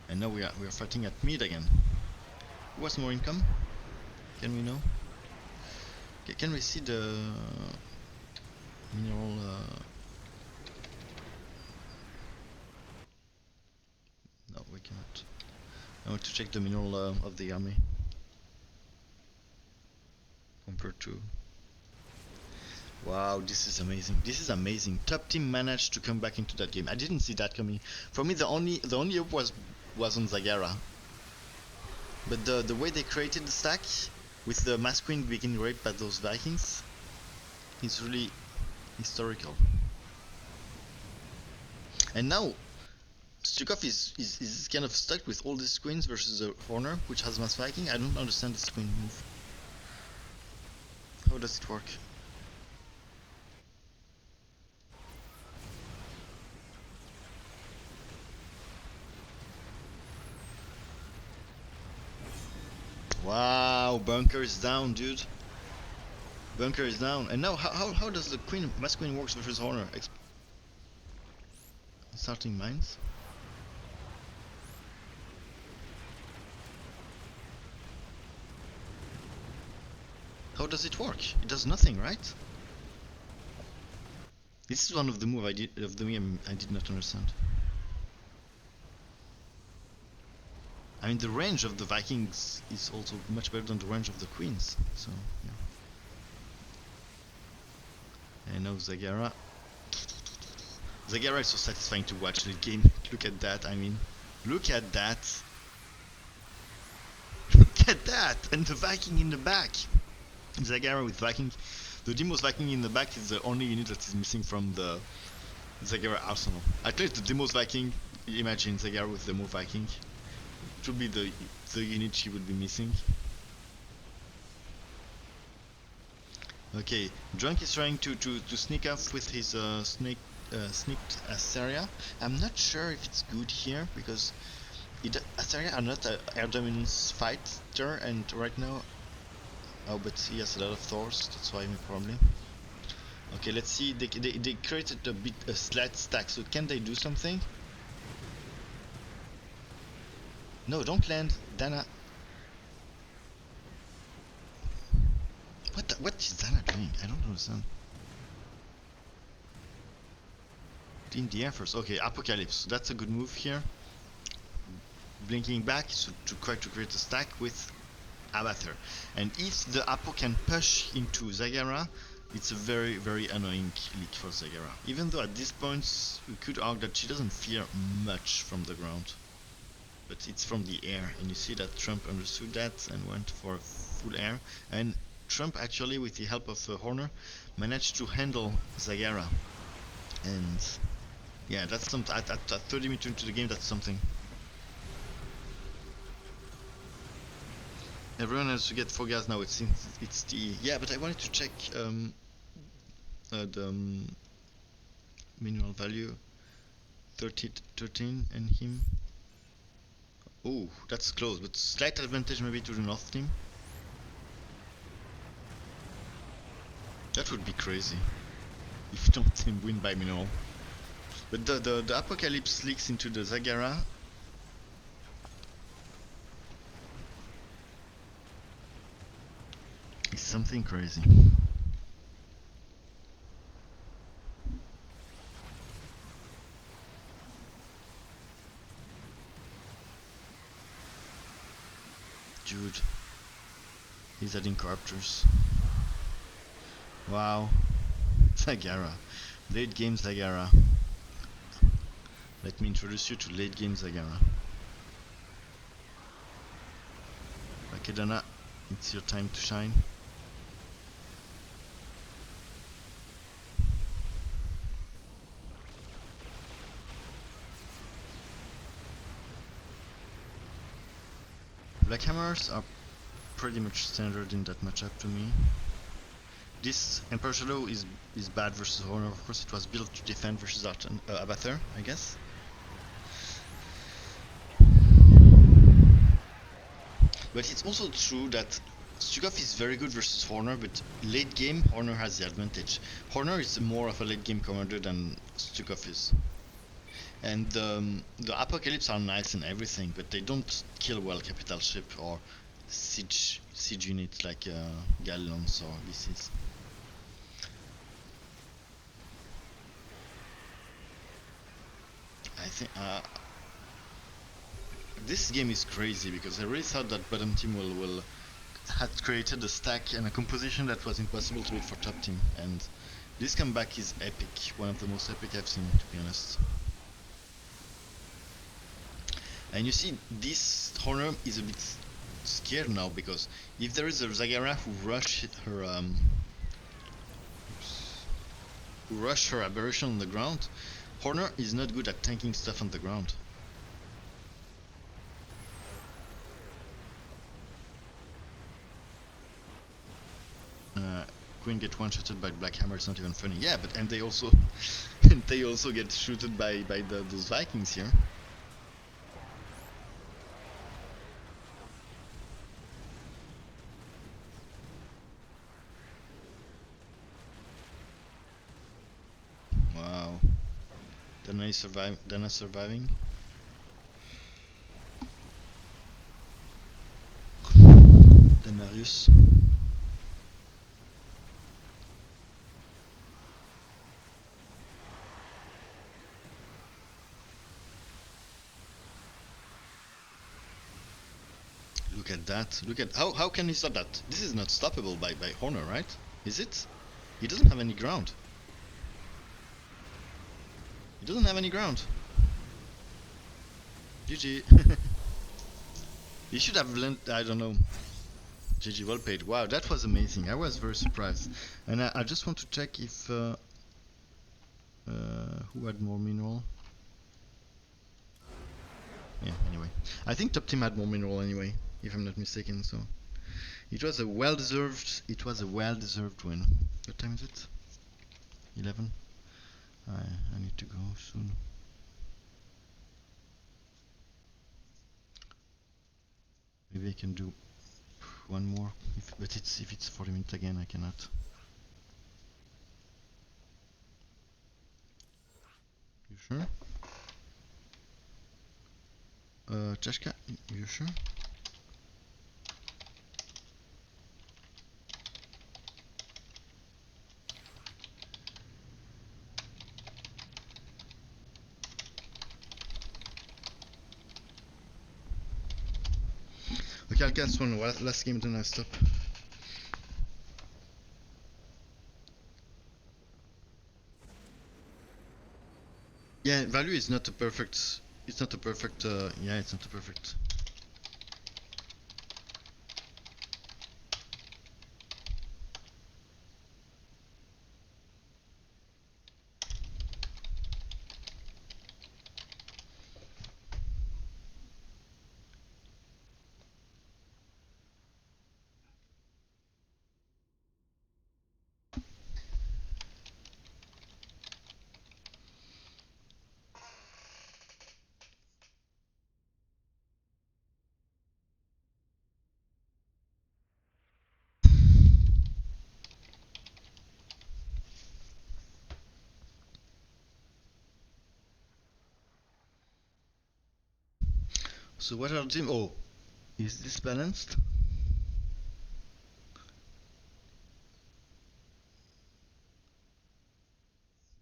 And now we are fighting at mid again. Who has more income? Can we know? Can we see the mineral? No, we cannot. I want to check the mineral of the army compared to. Wow, this is amazing. This is amazing. Top team managed to come back into that game. I didn't see that coming. For me, the only hope was on Zagara. But the way they created the stack, with the Masqueen being raped by those Vikings, is really historical. And now Stukov is kind of stuck with all these queens versus the Horner, which has Mass Viking. I don't understand this queen move. How does it work? Wow, bunker is down, dude. Bunker is down. And now, how does the queen, Mass Queen works versus Horner? Starting mines? How does it work? It does nothing, right? This is one of the move I did I did not understand. I mean, the range of the Vikings is also much better than the range of the Queens. So yeah. And now Zagara. Zagara is so satisfying to watch the game. Look at that. I mean, look at that. Look at that! And the Viking in the back. Zagara with Viking. The Demos Viking in the back is the only unit that is missing from the Zagara arsenal. At least the Demos Viking, imagine Zagara with Demo Viking. It would be the unit she would be missing. Okay, Drunk is trying to sneak off with his sneaked Asteria. I'm not sure if it's good here because Asteria are not an air dominance fighter, and right now. Oh, but he has a lot of Thors, that's why probably. Okay, let's see. They created a slight stack, so can they do something? No, don't land, Dana. What is Dana doing? I don't understand. In the air first. Okay, Apocalypse. That's a good move here. Blinking back so to try to create a stack with Abathur. And if the Apo can push into Zagara, it's a very, very annoying leak for Zagara. Even though at this point we could argue that she doesn't fear much from the ground. But it's from the air, and you see that Trump understood that and went for full air. And Trump actually, with the help of Horner, managed to handle Zagara. And yeah, that's something. At 30 minutes into the game, that's something. Everyone has to get 4 gas now. It's the but I wanted to check the minimal value 13 and him. Oh, that's close, but slight advantage maybe to the North team. That would be crazy if North team win by minimal. But the Apocalypse leaks into the Zagara. It's something crazy. Dude, he's adding corruptors. Wow, Zagara, late game Zagara. Let me introduce you to late game Zagara. Okay, Dana, it's your time to shine. Black Hammers are pretty much standard in that matchup to me. This Emperor Shadow is bad versus Honor. Of course, it was built to defend versus Abathur, I guess. But it's also true that Stukov is very good versus Horner, but late game Horner has the advantage. Horner is more of a late game commander than Stukov is. And the Apocalypse are nice and everything, but they don't kill well capital ship or siege units like Galleons or VCs. I think this game is crazy because I really thought that bottom team will had created a stack and a composition that was impossible to beat for top team, and this comeback is epic, one of the most epic I've seen, to be honest. And you see, this Horner is a bit scared now because if there is a Zagara who rush her aberration on the ground, Horner is not good at tanking stuff on the ground. Queen get one-shotted by Black Hammer, it's not even funny. Yeah, but and they also get shooted by those Vikings here. Wow. Dana surviving. Danarius. Look at that. Look at how can he stop that? This is not stoppable by Horner, right? Is it? He doesn't have any ground. He doesn't have any ground. GG. He should have learned, I don't know. GG, well played. Wow, that was amazing. I was very surprised. And I just want to check if who had more mineral. Yeah, anyway. I think top team had more mineral anyway, if I'm not mistaken, so it was a well-deserved win. What time is it? 11. I need to go soon. Maybe I can do one more, but if it's 40 minutes again, I cannot. You sure? Cheshka, you sure? Okay, I'll cast one last game, then I stop. Yeah, value is not a perfect. It's not a perfect. Yeah, it's not a perfect. So what are the team? Oh, is this balanced?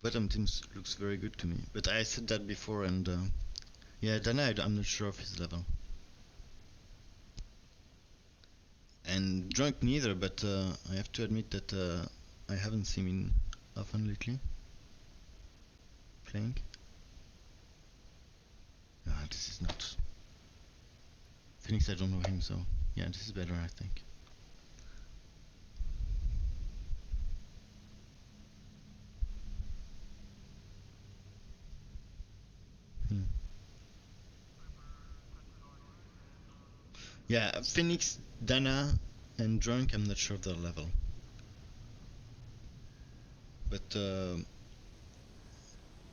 Bottom teams looks very good to me, but I said that before, and yeah, Dana, I'm not sure of his level. And Drunk neither, but I have to admit that I haven't seen him often lately playing. Ah, this is not. Phoenix, I don't know him, so yeah, this is better, I think. Hmm. Yeah, Phoenix, Dana, and Drunk, I'm not sure of their level. But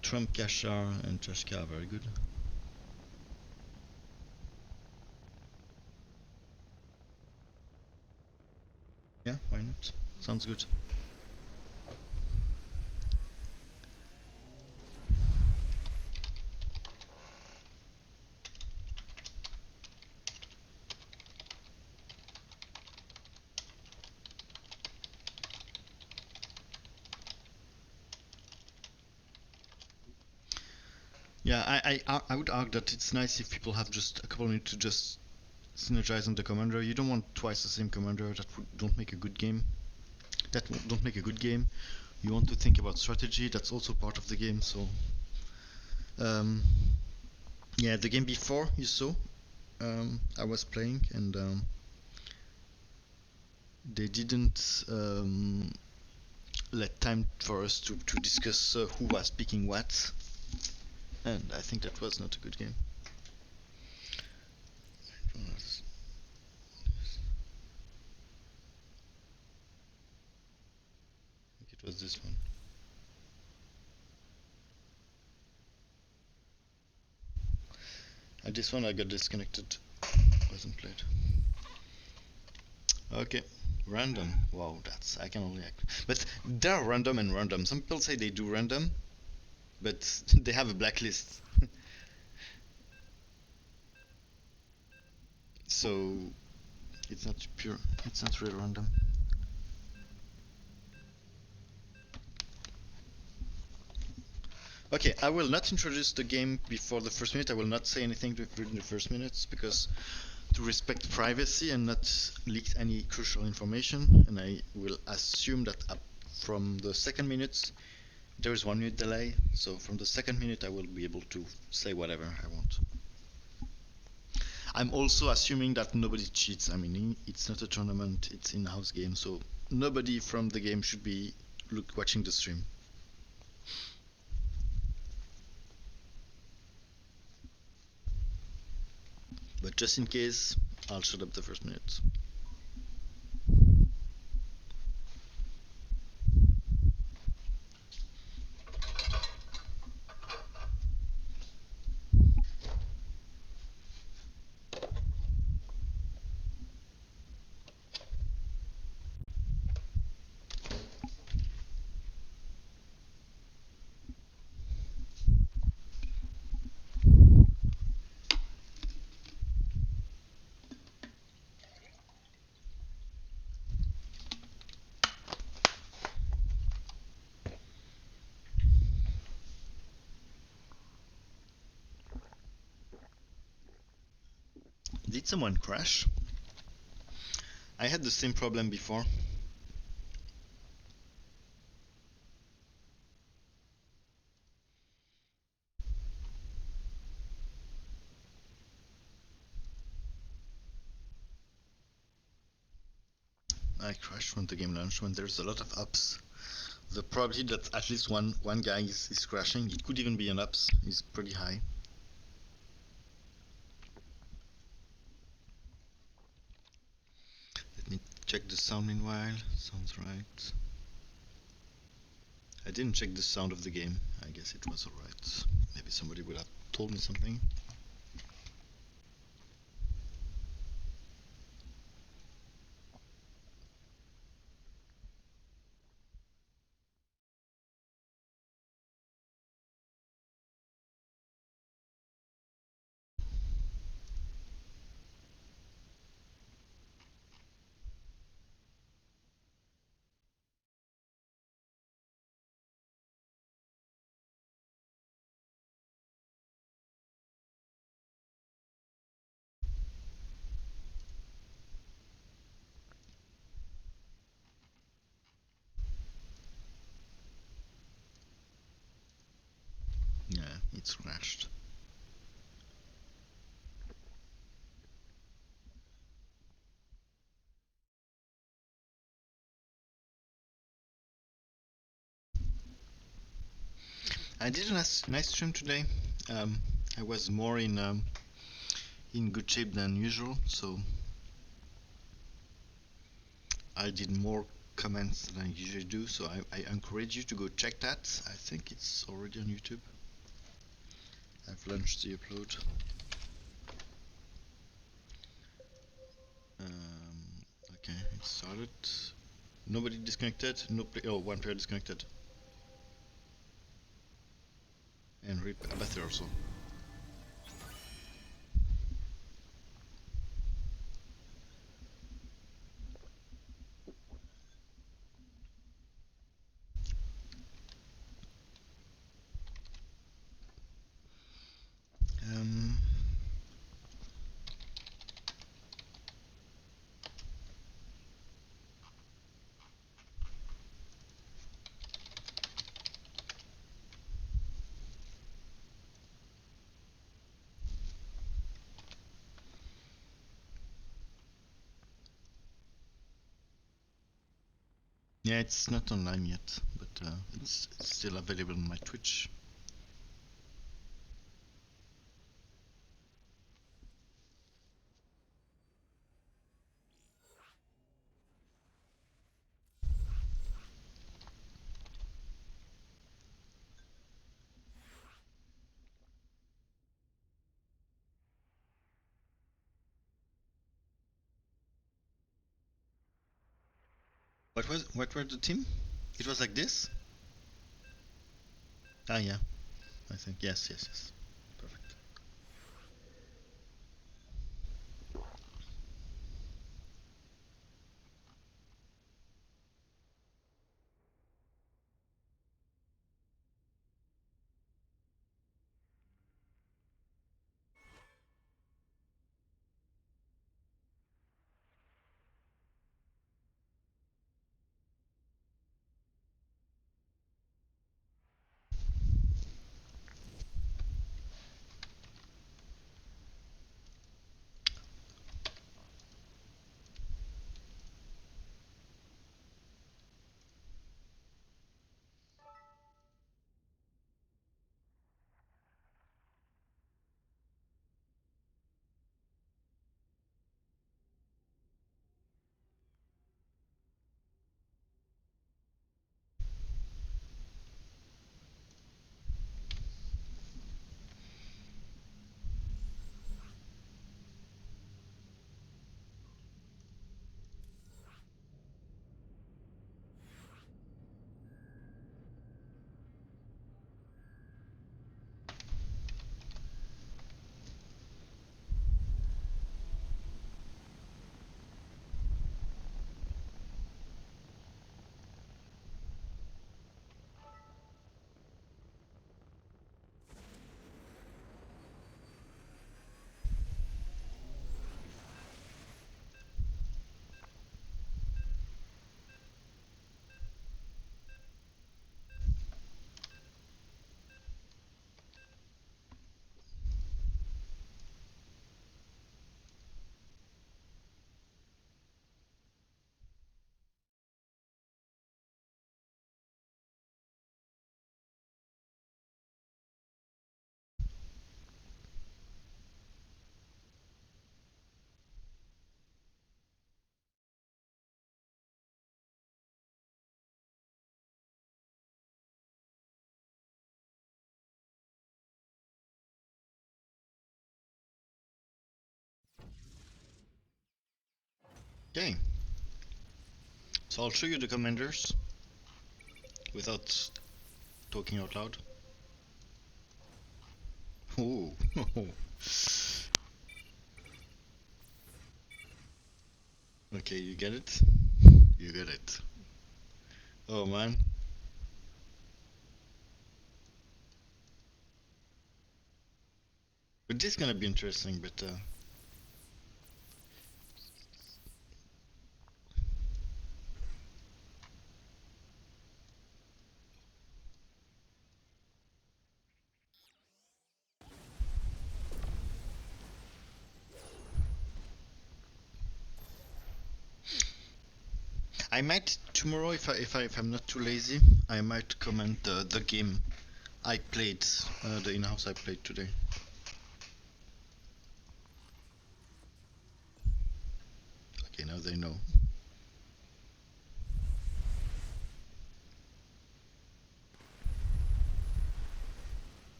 Trump, Kashar, and Trashka are very good. Yeah, why not? Sounds good. Yeah, I would argue that it's nice if people have just a couple minutes to just synergize on the commander. You don't want twice the same commander. That don't make a good game. Don't make a good game. You want to think about strategy. That's also part of the game. So, um, yeah, the game before you saw, I was playing and they didn't let time for us to discuss who was picking what, and I think that was not a good game. I think it was this one. And this one I got disconnected. Wasn't played. Okay. Random. Wow, that's I can only act. But there are random and random. Some people say they do random, but they have a blacklist. So it's not pure. It's not real random. Okay, I will not introduce the game before the first minute. I will not say anything during the first minutes because to respect privacy and not leak any crucial information, and I will assume that up from the second minute there is 1 minute delay, so from the second minute I will be able to say whatever I want. I'm also assuming that nobody cheats. I mean, it's not a tournament, it's in-house game, so nobody from the game should be watching the stream. But just in case, I'll shut up the first minute. Did someone crash? I had the same problem before. I crashed when the game launched, when there's a lot of ups. The probability that at least one guy is crashing, it could even be an ups, is pretty high. Let me check the sound meanwhile. Sounds right. I didn't check the sound of the game. I guess it was alright. Maybe somebody would have told me something. Yeah, it's crashed. I did a nice stream today. I was more in good shape than usual, so I did more comments than I usually do. So I encourage you to go check that. I think it's already on YouTube. I've launched the upload. Okay, it started. Nobody disconnected. No play. Oh, one player disconnected. And rip Abathur also. Um, yeah, it's not online yet, but it's still available on my Twitch. What were the team? It was like this? Ah, yeah. I think yes. Perfect. Okay. So I'll show you the commanders without talking out loud. Oh. Okay, you get it? You get it. Oh man. But this is gonna be interesting, but I might tomorrow, if I'm not too lazy, I might comment the game I played, the in-house I played today. Okay, now they know.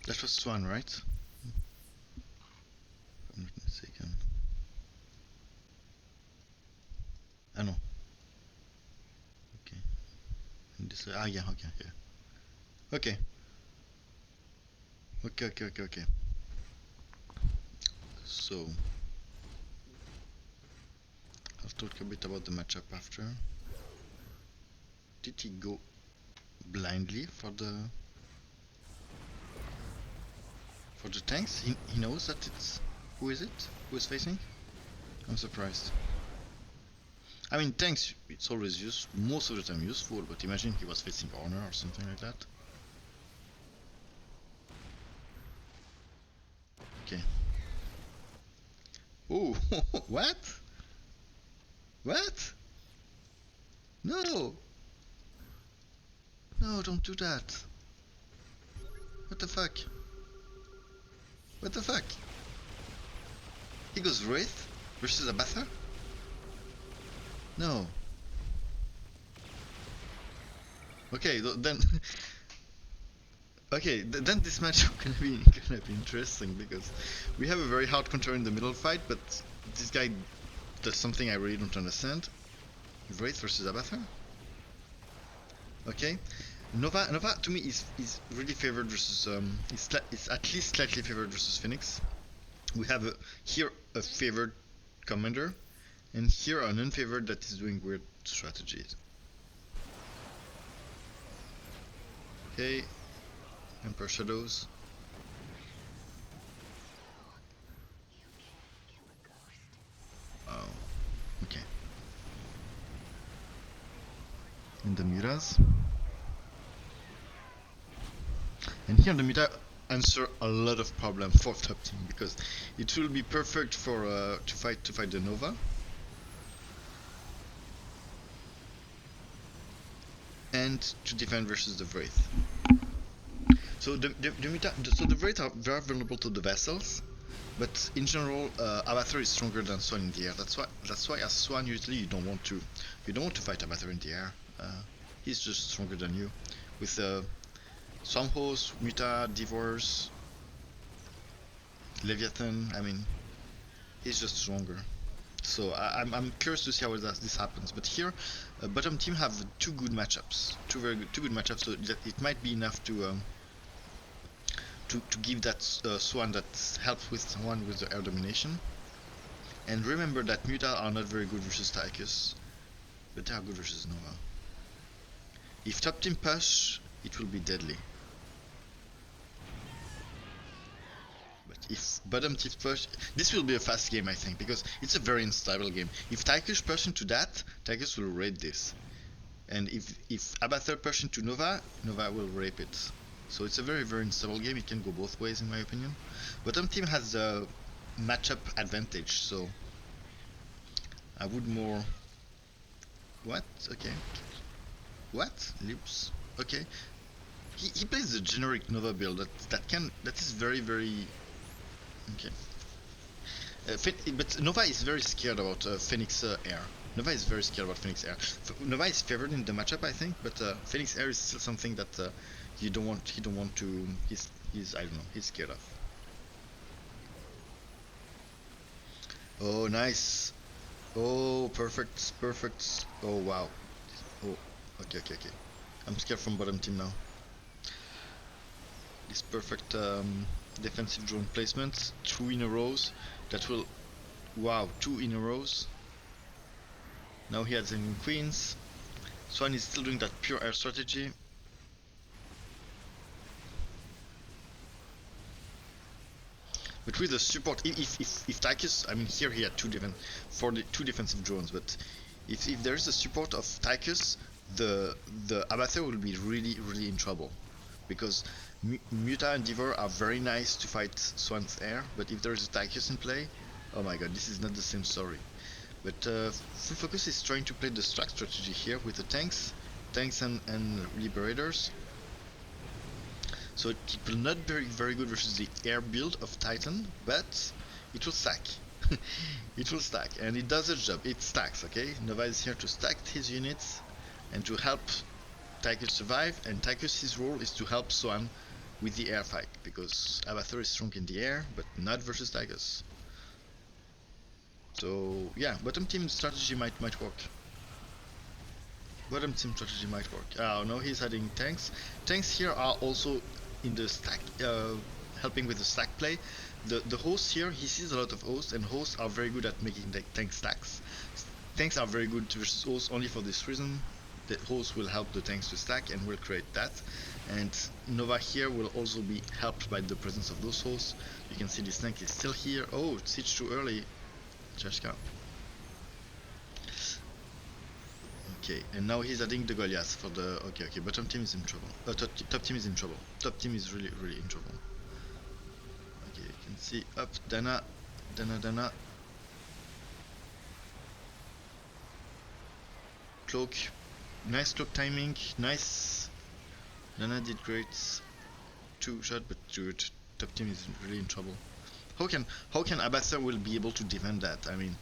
That was Swan, right? If I'm not mistaken. Ah no. Okay. And this, yeah, okay, yeah. Okay. Okay. So, I'll talk a bit about the matchup after. Did he go blindly for the tanks? He knows that it's... Who is it? Who is facing? I'm surprised. I mean, tanks, it's always most of the time useful, but imagine he was facing Honor or something like that. Okay. Oh, what? What? No! No, don't do that. What the fuck? What the fuck? He goes Wraith versus Abathur? No. Okay, then... Okay, then this match is gonna be interesting because we have a very hard control in the middle fight, but this guy does something I really don't understand. Wraith versus Abathur? Okay. Nova to me is really favored versus is at least slightly favored versus Phoenix. We have here a favored commander, and here an unfavored that is doing weird strategies. Okay, Emperor Shadows. Oh, okay. And the Miras. And here the Mira answer a lot of problem for top team because it will be perfect for to fight the Nova. And to defend versus the Wraith. So the Wraith are very vulnerable to the vessels, but in general, Abathur is stronger than Swan in the air. That's why as Swan usually you don't want to fight Abathur in the air. He's just stronger than you. With Swamphos, Muta, Divorce, Leviathan, I mean, he's just stronger. So I'm curious to see how this happens. But here, bottom team have two good matchups, two good matchups. So that it might be enough to give that Swan that helps with one with the air domination. And remember that Muta are not very good versus Tychus, but they are good versus Nova. If top team push, it will be deadly. If bottom team push, this will be a fast game I think, because it's a very unstable game. If Tychus push into that, Tychus will raid this. And if Abathur push into Nova, Nova will rape it. So it's a very unstable game, it can go both ways in my opinion. Bottom team has a matchup advantage, so I would more... What? Okay. What? Lips? Okay. He plays the generic Nova build that is very okay. But Nova is very scared about Phoenix air. Nova is very scared about Phoenix Air. Nova is favored in the matchup, I think, but Phoenix Air is still something that you don't want. He don't want to. He's I don't know. He's scared of. Oh, nice. Oh, perfect, perfect. Oh, wow. Oh, okay. I'm scared from bottom team now. This perfect defensive drone placement, 2 in a rows. That will, wow, 2 in a rows. Now he has in queens. Swan is still doing that pure air strategy. But with the support, if Tychus, I mean here he had two defensive drones, but if there is a support of Tychus, the Abathur will be really in trouble, because Muta and Divor are very nice to fight Swan's air, but if there is a Tychus in play, oh my god, this is not the same story. But Full Focus is trying to play the Strack strategy here with the tanks and Liberators. So it will not be very good versus the air build of Titan, but it will stack. It will stack, and it does its job. It stacks, okay? Nova is here to stack his units and to help Tychus survive, and Tychus' role is to help Swan with the air fight, because Abathur is strong in the air, but not versus Tychus. So yeah, bottom team strategy might work. Bottom team strategy might work. Oh no, he's adding tanks. Tanks here are also in the stack, helping with the stack play. The hosts here, he sees a lot of hosts, and hosts are very good at making the tank stacks. Tanks are very good versus hosts only for this reason. The hosts will help the tanks to stack and will create that. And Nova here will also be helped by the presence of those hosts. You can see this tank is still here. Oh, siege too early. Cheshka. Okay, and now he's adding the Goliath for the... Okay, bottom team is in trouble. Top team is in trouble. Top team is really in trouble. Okay, you can see up, Dana. Cloak. Nice cloak timing, nice. Dana did great. 2 shot, but dude, top team is really in trouble. How can Abathur will be able to defend that? I mean,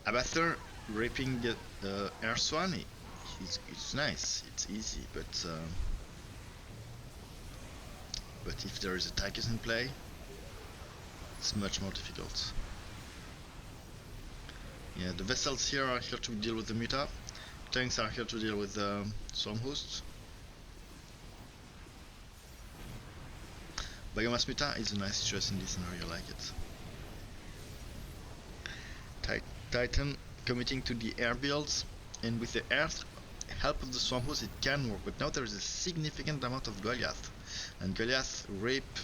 Abathur raping the Air Swan, it's nice, it's easy, but if there is a Tychus in play, it's much more difficult. Yeah, the vessels here are here to deal with the Muta. Tanks are here to deal with the Swarm hosts. Biomass Muta is a nice choice in this scenario, I like it. Titan committing to the air builds, and with the air help of the Swarm host it can work, but now there is a significant amount of Goliath, and Goliath rape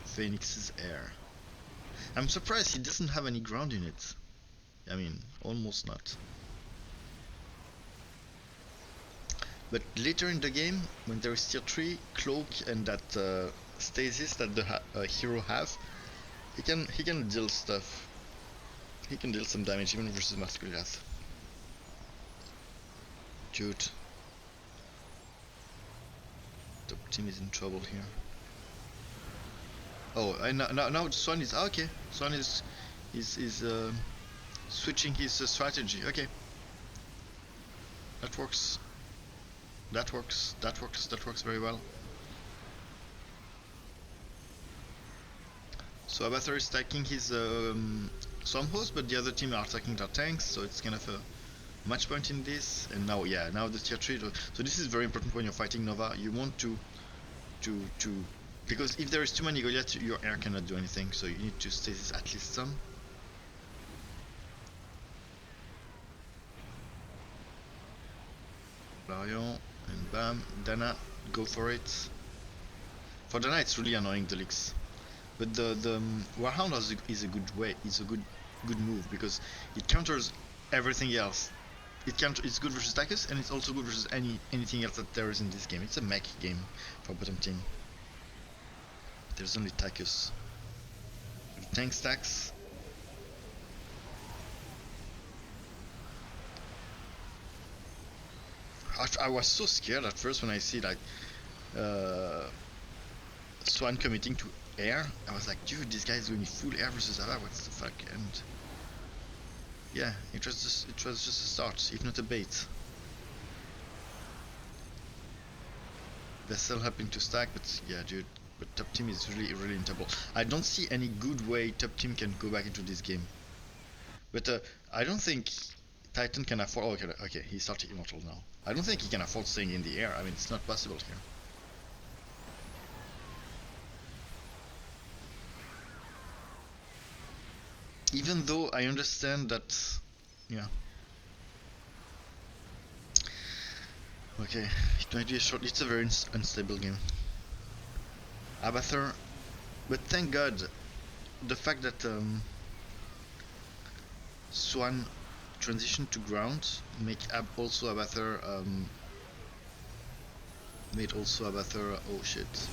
Phoenix's air. I'm surprised he doesn't have any ground units. I mean, almost not. But later in the game, when there is tier 3, Cloak and that Stasis that the hero have, he can deal stuff. He can deal some damage even versus Master Goliath. Dude. The team is in trouble here. Oh, and now Swan is okay. Swan is switching his strategy. Okay. That works. That works very well. So Abathur is stacking his Swarm host, but the other team are attacking their tanks, so it's kind of a match point in this. And now, yeah, now the tier 3. So this is very important when you're fighting Nova. You want to because if there is too many Goliaths, your air cannot do anything. So you need to stasis at least some. Larion and bam, Dana, go for it. For Dana, it's really annoying the leaks. But the Warhound is a good way. It's a good move because it counters everything else. It's good versus Tychus, and it's also good versus anything else that there is in this game. It's a mech game for bottom team. There's only Tychus. Tank stacks. I was so scared at first when I see like Swan committing to air. I was like, dude, this guy is going full air versus Ava, what the fuck? And Yeah, it was just a start, if not a bait. They're still helping to stack, but yeah, dude. But top team is really untouchable. I don't see any good way top team can go back into this game. But I don't think Titan can afford. Oh, okay, okay, he started immortal now. I don't think he can afford staying in the air. I mean, it's not possible here. Even though I understand that, yeah. Okay, it might be a short. It's a very unstable game. Abathur, but thank God, the fact that Swan transitioned to ground make also Abathur made also Abathur. Oh shit.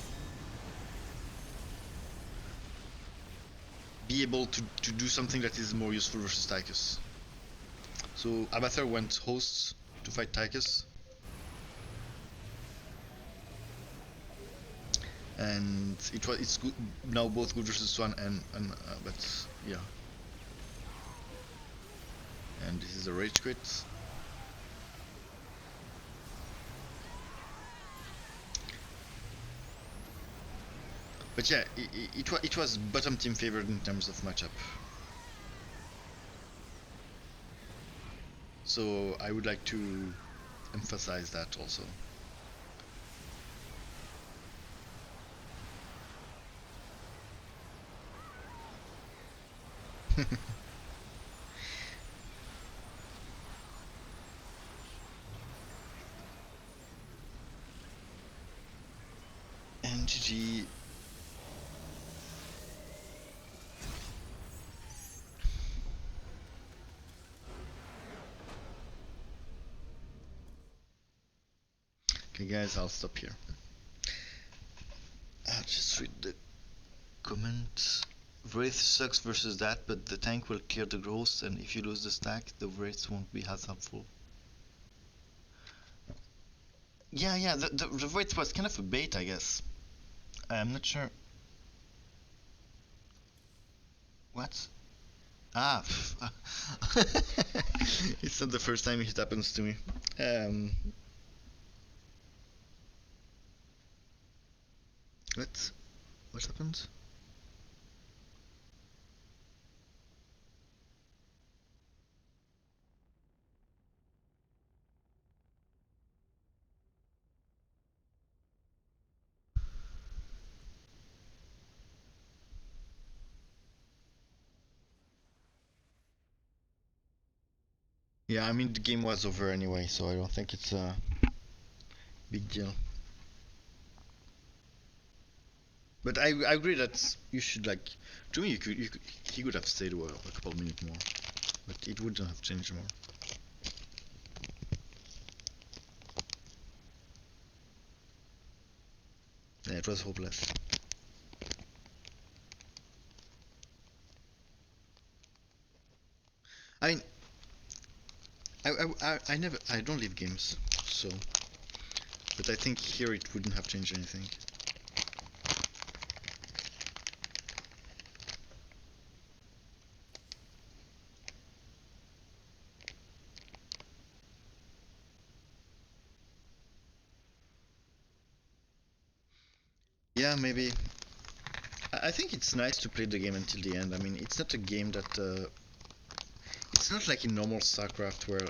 Be able to do something that is more useful versus Tychus. So Abathur went hosts to fight Tychus. And it's good now, both good versus Swan and but yeah. And this is a rage quit. But yeah, it was bottom team favored in terms of matchup. So I would like to emphasize that also. And GG. Okay guys, I'll stop here. I'll just read the comment. Wraith sucks versus that, but the tank will clear the ghost, and if you lose the stack, the Wraiths won't be as helpful. Yeah, the Wraith was kind of a bait, I guess. I'm not sure. What? Ah, it's not the first time it happens to me. Um, what? What happened? Yeah, I mean the game was over anyway, so I don't think it's a big deal. But I agree that you should like. To me, he could have stayed a couple minutes more, but it wouldn't have changed more. Yeah, it was hopeless. I mean, I don't leave games, so. But I think here it wouldn't have changed anything. Yeah, maybe. I think it's nice to play the game until the end. I mean, it's not a game that. It's not like in normal StarCraft where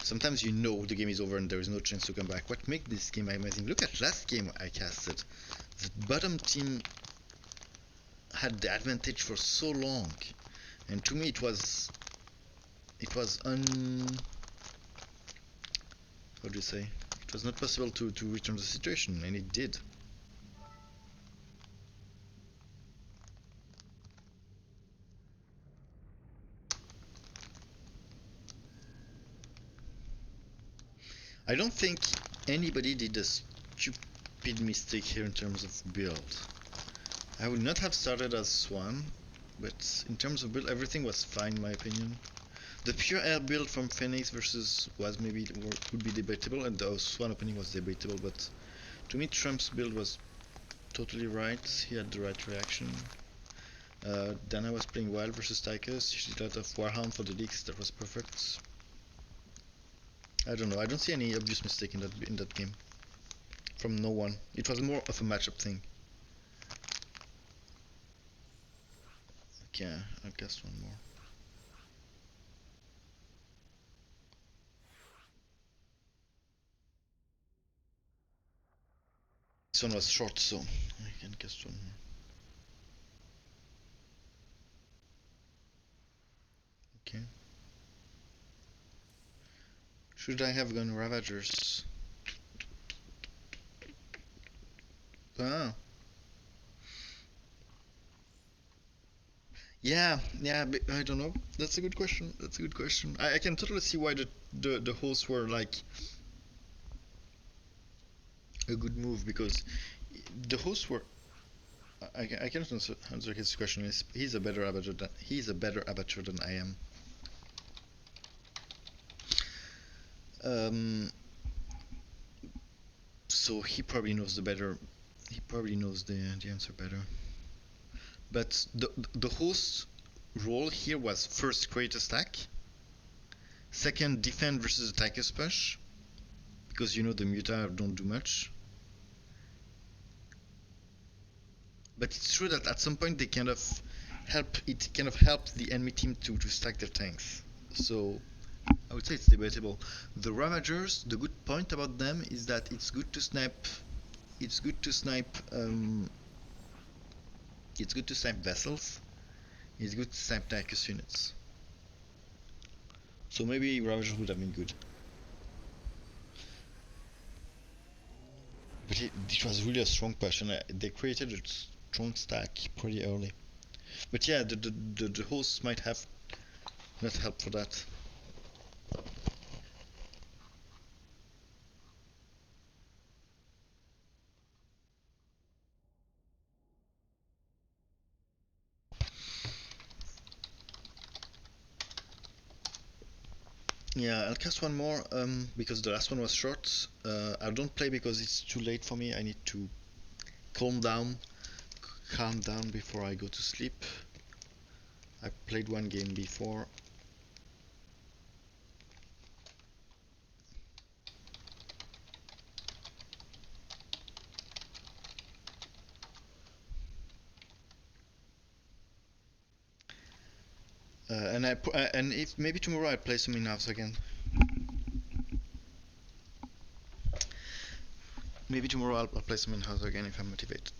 sometimes you know the game is over and there is no chance to come back. What makes this game amazing? Look at last game I casted. The bottom team had the advantage for so long, and to me it was how do you say? It was not possible to return the situation, and it did. I don't think anybody did a stupid mistake here in terms of build. I would not have started as Swan, but in terms of build, everything was fine in my opinion. The pure air build from Phoenix versus was maybe would be debatable, and the Swan opening was debatable, but to me Trump's build was totally right. He had the right reaction. Then I was playing Wild versus Tychus. She did a lot of Warhound for the leaks. That was perfect. I don't know. I don't see any obvious mistake in that game. From no one. It was more of a matchup thing. Okay, I'll cast one more. This one was short, so I can cast one more. Okay. Should I have gone Ravagers? Ah. Yeah, I don't know. That's a good question. That's a good question. I can totally see why the hosts were like a good move, because the hosts were. I cannot answer his question. He's a better abattoir than I am. So he probably knows the better. He probably knows the answer better. But the host's role here was first create a stack, second defend versus attack a push, because you know the Muta don't do much. But it's true that at some point they kind of helped the enemy team to stack their tanks. So I would say it's debatable. The Ravagers, the good point about them is that it's good to snipe. It's good to snipe. It's good to snipe vessels. It's good to snipe Tychus units. So maybe Ravagers would have been good. But it was really a strong push, and they created a strong stack pretty early. But yeah, the hosts might have not helped for that. Yeah, I'll cast one more because the last one was short. I don't play because it's too late for me. I need to calm down before I go to sleep. I played one game before. And if maybe tomorrow I play some in-house again. Maybe tomorrow I'll play some in-house again if I'm motivated.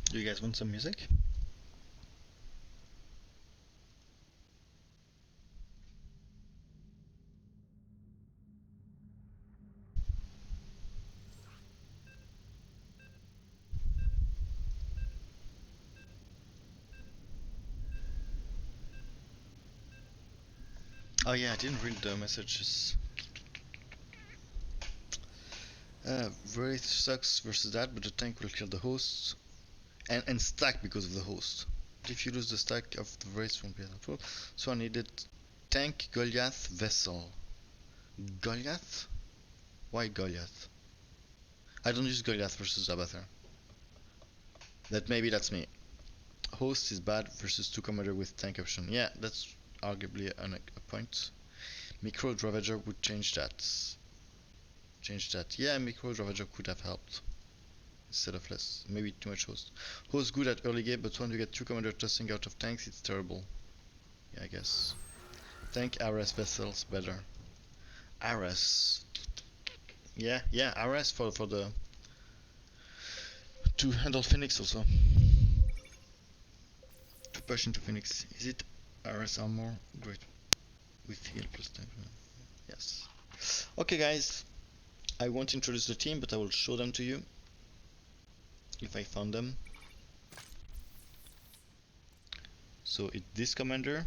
Do you guys want some music? Oh yeah, I didn't read the messages. Wraith sucks versus that, but the tank will kill the hosts. And stack because of the host. If you lose the stack of the Wraith won't be helpful. So I needed tank, Goliath, Vessel. Goliath? Why Goliath? I don't use Goliath versus Abathur. That's me. Host is bad versus 2 commander with tank option. Yeah, that's arguably a point. Micro Ravager would change that. Yeah, Micro Ravager could have helped. Instead of less. Maybe too much host. Host good at early game, but when you get 2 commander tossing out of tanks, it's terrible. Yeah, I guess. Tank Ares vessels better. Ares. Yeah, Ares for the to handle Phoenix also. To push into Phoenix. Is it Ares armor? Great. With heal plus 10. Yes. Okay guys. I won't introduce the team, but I will show them to you. If I found them. So it's this commander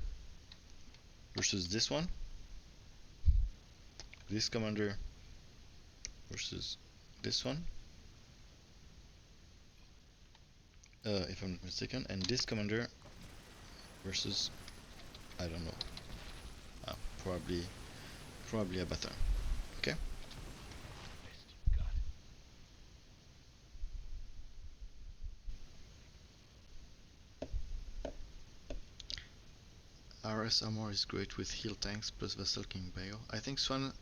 versus this one. This commander versus this one. If I'm not mistaken, and this commander versus I don't know. Probably a better. Okay. Ares armor is great with heal tanks plus Vessel King Bio. I think Swan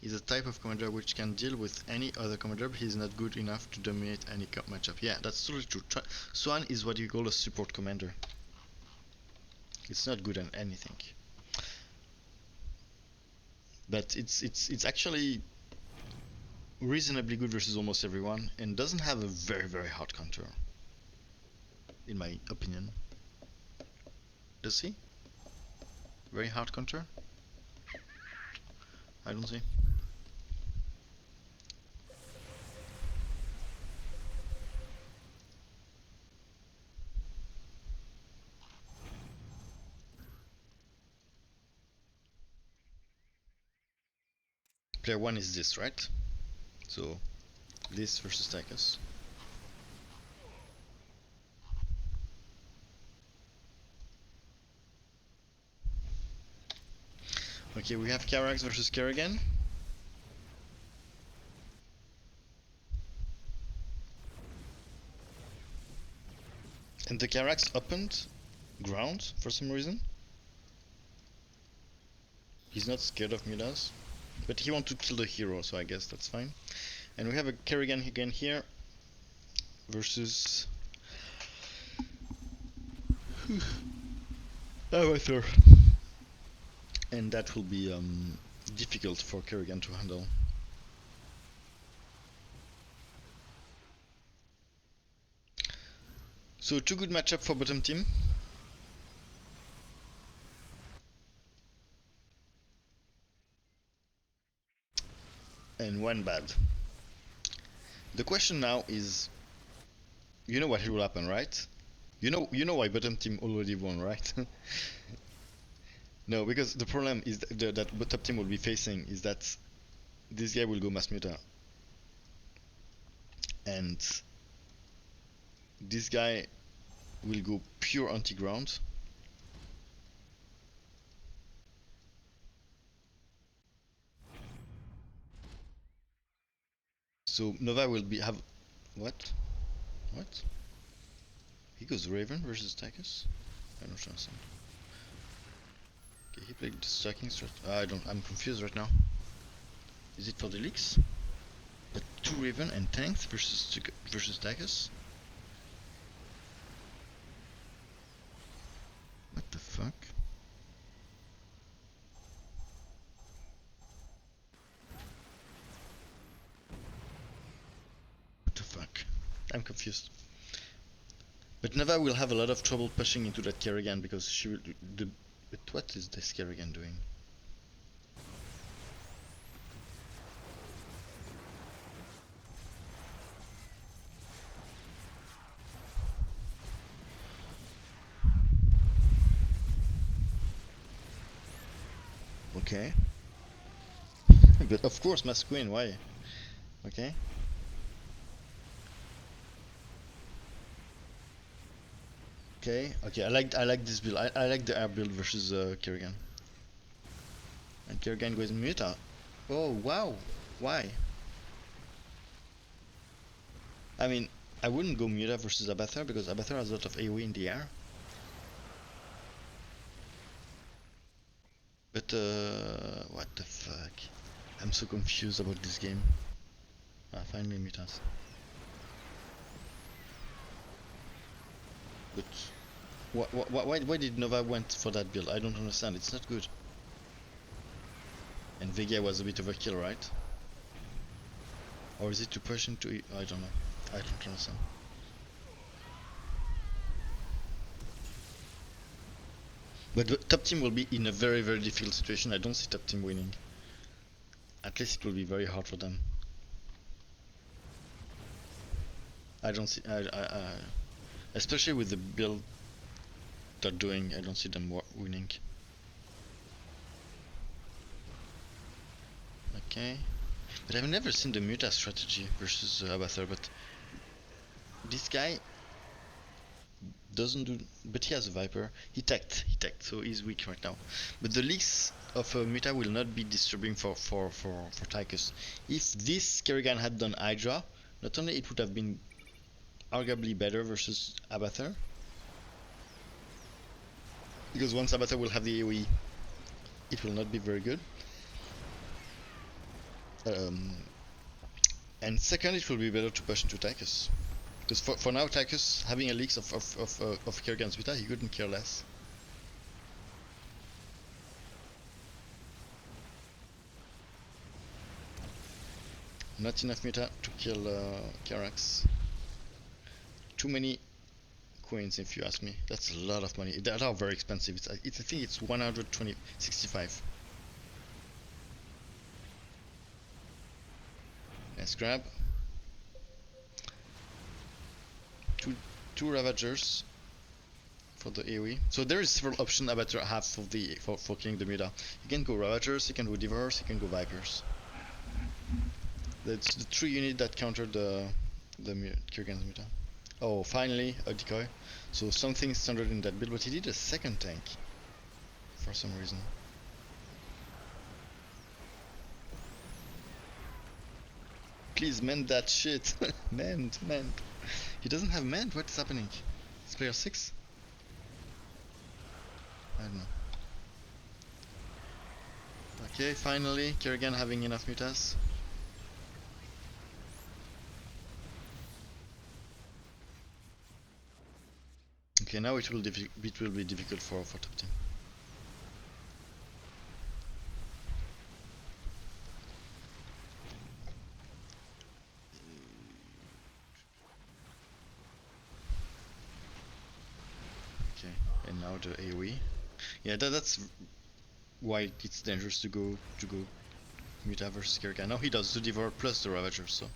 is a type of commander which can deal with any other commander, but he's not good enough to dominate any matchup. Yeah, that's totally true. Swan is what you call a support commander. It's not good at anything. But it's actually reasonably good versus almost everyone and doesn't have a very hard counter. In my opinion. Does he? Very hard counter? I don't see. Player 1 is this, right? So, this versus Tychus. Okay, we have Karax versus Kerrigan. And the Karax opened ground for some reason. He's not scared of Midas. But he wants to kill the hero, so I guess that's fine. And we have a Kerrigan again here versus Abathur. And that will be difficult for Kerrigan to handle. So 2 good matchup for bottom team. And 1 bad. The question now is, you know what will happen, right? You know why bottom team already won, right? No, because the problem is that bottom team will be facing is that this guy will go mass muta. And this guy will go pure anti-ground. So Nova will have what? He goes Raven versus Tychus? I don't understand. Okay, he played the stacking strat. I'm confused right now. Is it for the leaks? But 2 Raven and tanks versus Tychus? What the fuck? What the fuck? I'm confused. But Nova will have a lot of trouble pushing into that Kerrigan because she will. But what is this Kerrigan doing? Okay. But of course, Mass Queen, why? Okay. Okay, I like this build. I like the air build versus Kerrigan. And Kerrigan goes Muta. Oh wow, why? I mean, I wouldn't go Muta versus Abathur because Abathur has a lot of AoE in the air. But what the fuck? I'm so confused about this game. Ah, finally Mutas. But why did Nova went for that build? I don't understand. It's not good. And Vega was a bit overkill, right? Or is it to push into? I don't know. I don't understand. But the top team will be in a very difficult situation. I don't see top team winning. At least it will be very hard for them. I don't see. Especially with the build they're doing, I don't see them winning. Okay. But I've never seen the Muta strategy versus Abathur, but this guy doesn't do. But he has a Viper. He teched, so he's weak right now. But the leaks of Muta will not be disturbing for Tychus. If this Kerrigan had done Hydra, not only it would have been arguably better versus Abathur, because once Abathur will have the AoE, it will not be very good. And second, it will be better to push into Tychus. Because for now, Tychus having a leaks of Kerrigan's Muta, he couldn't care less. Not enough Muta to kill Karax. Too many queens, if you ask me. That's a lot of money. They are very expensive. I think it's 165. Let's grab two Ravagers for the AoE. So there is several options Abathur have for killing the Muta. You can go Ravagers, you can go Devourers, you can go Vipers. That's the 3 units that counter the Kerrigan's Muta. Oh, finally a decoy. So something standard in that build, but he did a second tank for some reason. Please mend that shit. mend. He doesn't have mend? What is happening? It's player 6? I don't know. Okay, finally, Kerrigan having enough mutas. Okay, now it will be difficult for top team. Okay, and now the AoE. Yeah, that's why it's dangerous to go Muta versus Kerrigan. Now he does the Devour plus the Ravager, so.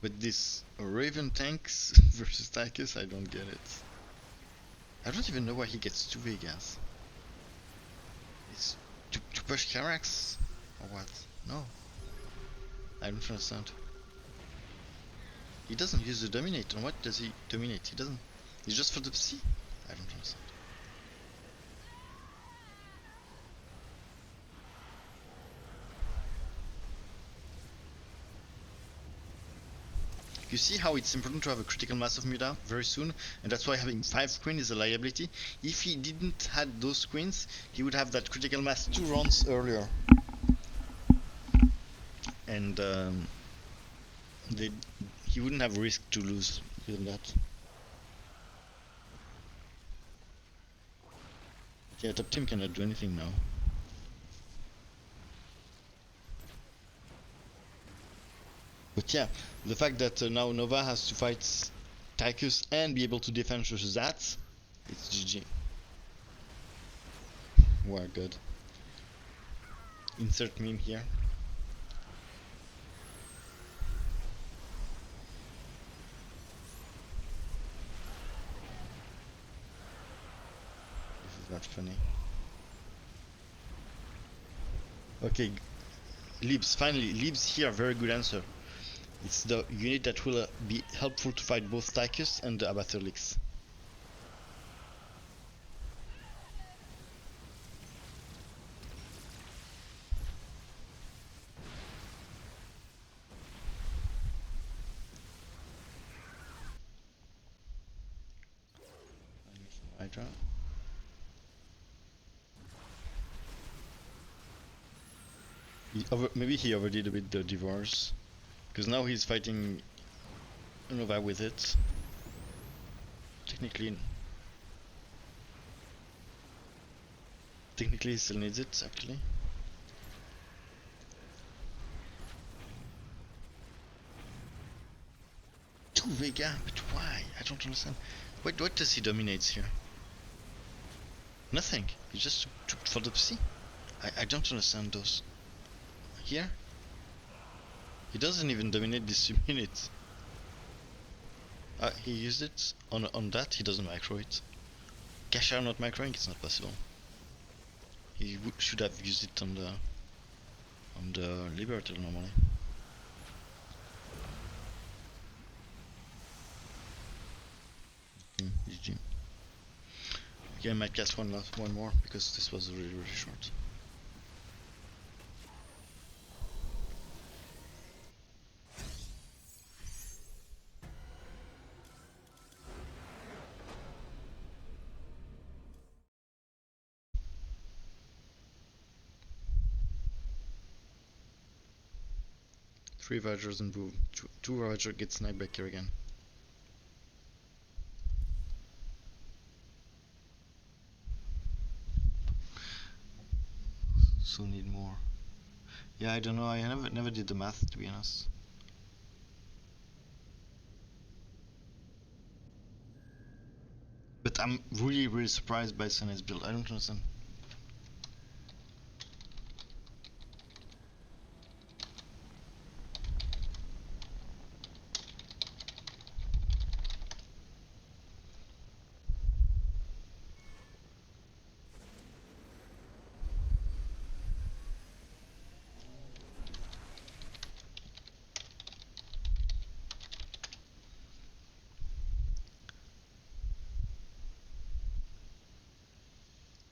But this Raven tanks versus Tychus, I don't get it. I don't even know why he gets 2 Vegas. It's to push Karax? Or what? No. I don't understand. He doesn't use the Dominate. On what does he dominate? He doesn't. He's just for the C? I don't understand. You see how it's important to have a critical mass of Muta very soon, and that's why having 5 queens is a liability. If he didn't had those queens, he would have that critical mass 2 rounds earlier. And he wouldn't have risk to lose given that. Yeah, top team cannot do anything now. But yeah, the fact that now Nova has to fight Tychus and be able to defend versus that, it's GG. We're good. Insert meme here. This is not funny. Okay, Libs, finally, Libs here, very good answer. It's the unit that will be helpful to fight both Tychus and the Abathlix. Hydra. Maybe he overdid a bit the divorce, because now he's fighting Nova with it. Technically he still needs it, actually. Two Vega, but why? I don't understand. What does he dominate here? Nothing. He just took for the PC. I don't understand those. Here? He doesn't even dominate this unit. He used it on that. He doesn't micro it. Kashar not microing, it's not possible. He should have used it on the Liberator normally. GG. Okay, I might cast one more because this was really short. Three Ravagers and boom. Two Ravager get sniped back here again. So need more. Yeah, I don't know. I never did the math, to be honest. But I'm really surprised by Sunny's build. I don't understand.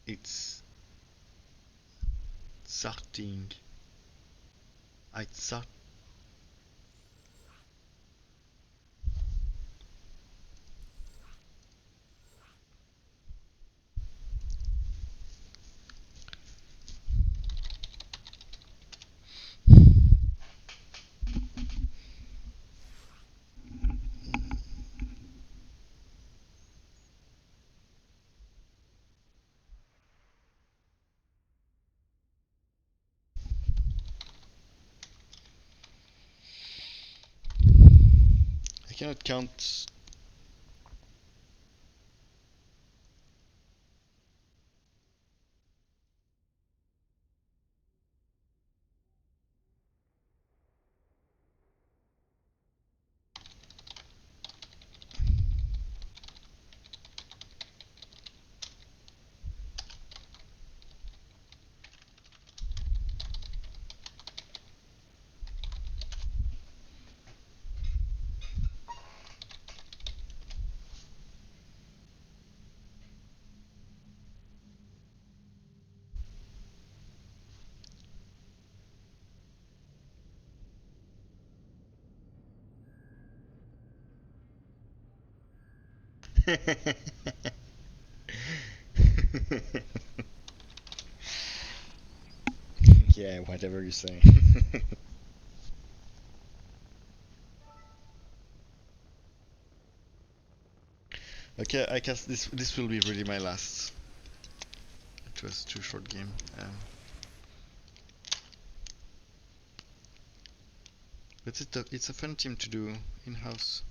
It's starting. I start. I cannot count. Yeah, whatever you say. Okay, I guess this will be really my last. It was too short game. But it's a fun team to do in-house.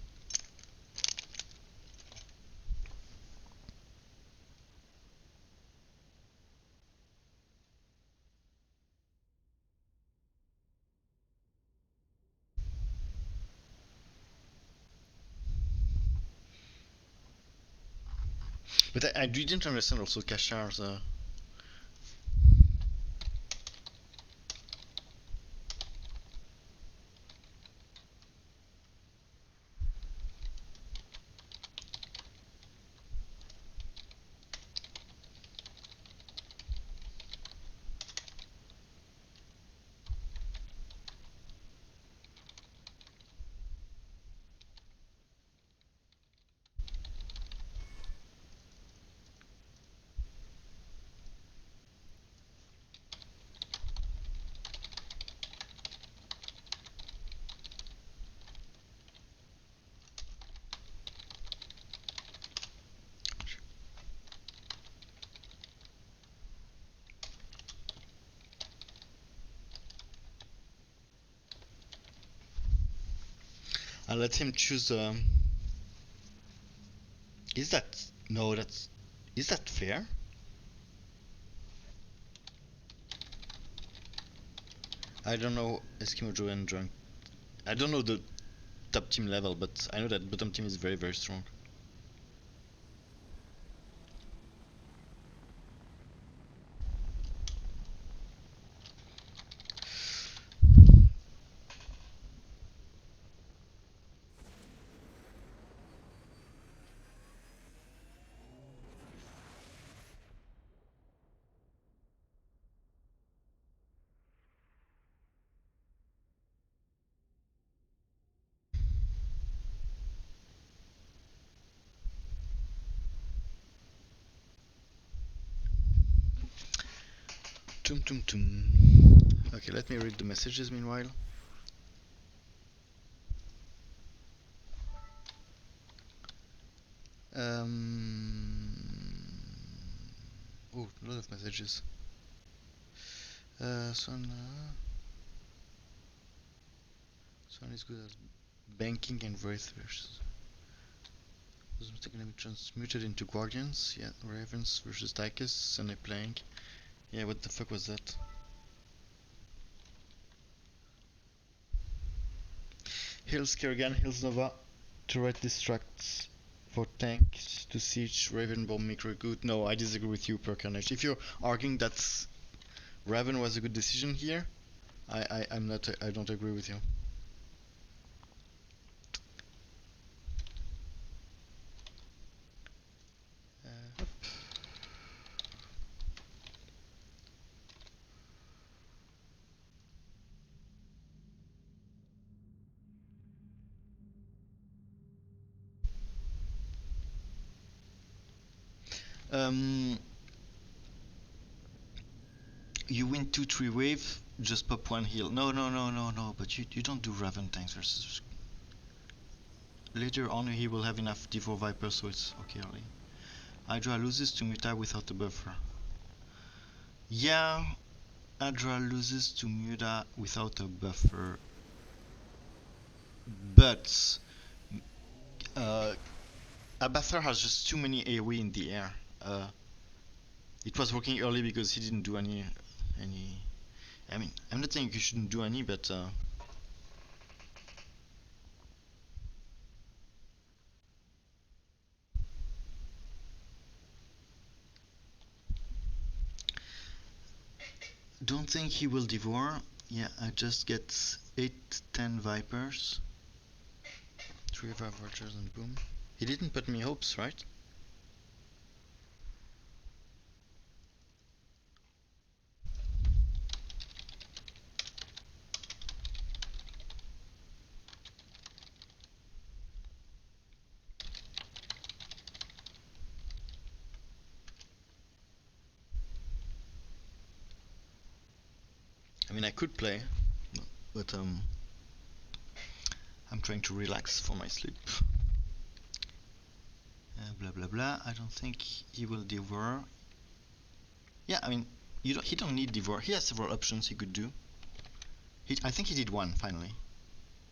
But I didn't understand also Kashar's. I'll let him choose. Is that no? Is that fair? I don't know Eskimo Joe and Drunk. I don't know the top team level, but I know that bottom team is very very strong. Tum tum tum. Okay, let me read the messages meanwhile. Oh, a lot of messages. Swan is good at banking and voice versus. Was mistakenly transmuted into Guardians. Yeah, Ravens versus Tychus. Sunday playing. Yeah, what the fuck was that? Heals Kerrigan, heals Nova. Turret distracts for tanks to siege Raven bomb micro good. No, I disagree with you, Per Carnage. If you're arguing that Raven was a good decision here, I'm not. I don't agree with you. Hop. You win 2-3 wave, just pop one heal. No. But you don't do Raven tanks versus. Later on, he will have enough D4 Viper, so it's okay. Early. Hydra loses to Muta without a buffer. Yeah, Hydra loses to Muta without a buffer, but Abathur has just too many AoE in the air. It was working early because he didn't do any. I mean, I'm not saying you shouldn't do any, but don't think he will devour. Yeah, I just get 8-10 Vipers, 3 Vultures and boom. He didn't put me hopes, right? I mean, I could play, but I'm trying to relax for my sleep. Blah blah blah. I don't think he will devour. Yeah, I mean, he don't need devour. He has several options he could do. I think he did one finally.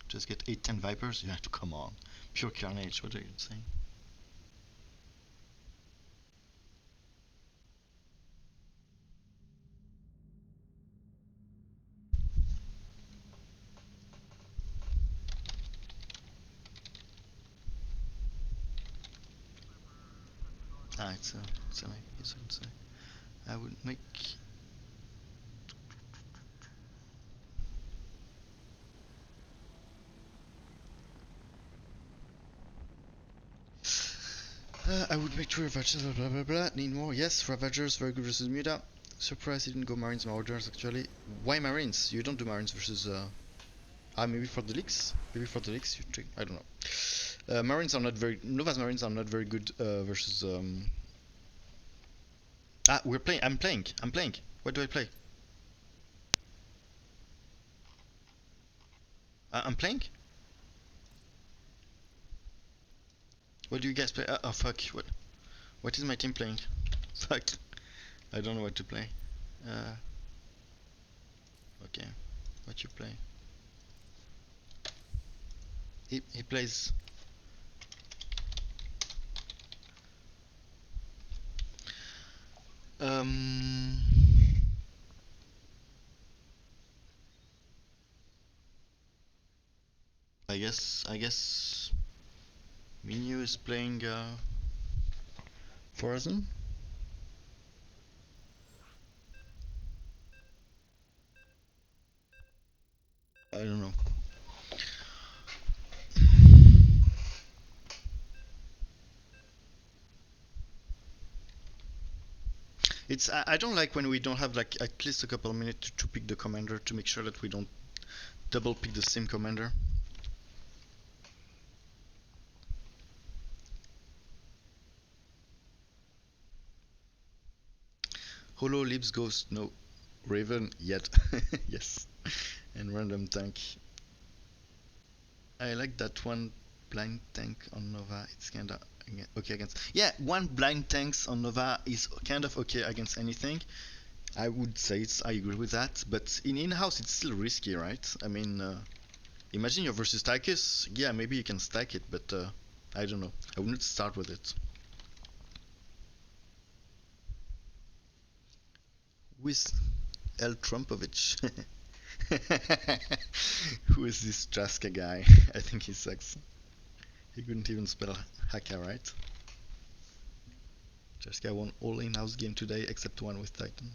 Just get 8-10 Vipers. You have to come on. Pure Carnage. What are you saying? it's a piece, I would say. I would make... I would make 2 Ravagers, blah blah blah. Need more? Yes, Ravagers, very good versus Muta. Surprised he didn't go Marines, Marauders actually. Why Marines? You don't do Marines versus... maybe for the leaks? Maybe for the leaks you take... I don't know. Marines are not very... Nova's Marines are not very good versus... we're playing... I'm playing. What do I play? I'm playing? What do you guys play? Oh fuck, what is my team playing? Fuck, I don't know what to play. Okay, what you play? He plays... I guess Minyu is playing Forzen. I don't know. It's I don't like when we don't have like at least a couple of minutes to pick the commander, to make sure that we don't double pick the same commander. Holo, Libs, Ghost, no. Raven, yet. Yes. And random tank. I like that one blind tank on Nova. It's kinda okay against... Yeah, one blind tanks on Nova is kind of okay against anything. I would say I agree with that, but in-house it's still risky, right? I mean, imagine you're versus Tychus. Yeah, maybe you can stack it, but I don't know. I would not start with it. With El Trumpovich. Who is this Jaska guy? I think he sucks. He couldn't even spell Haka right. Jaska won all in-house game today except one with Titan.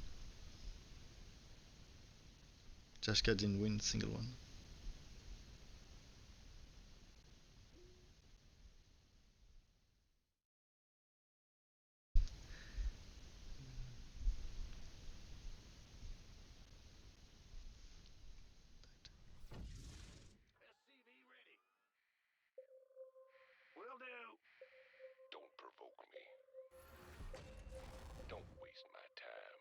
Jaska didn't win a single one. Don't provoke me. Don't waste my time.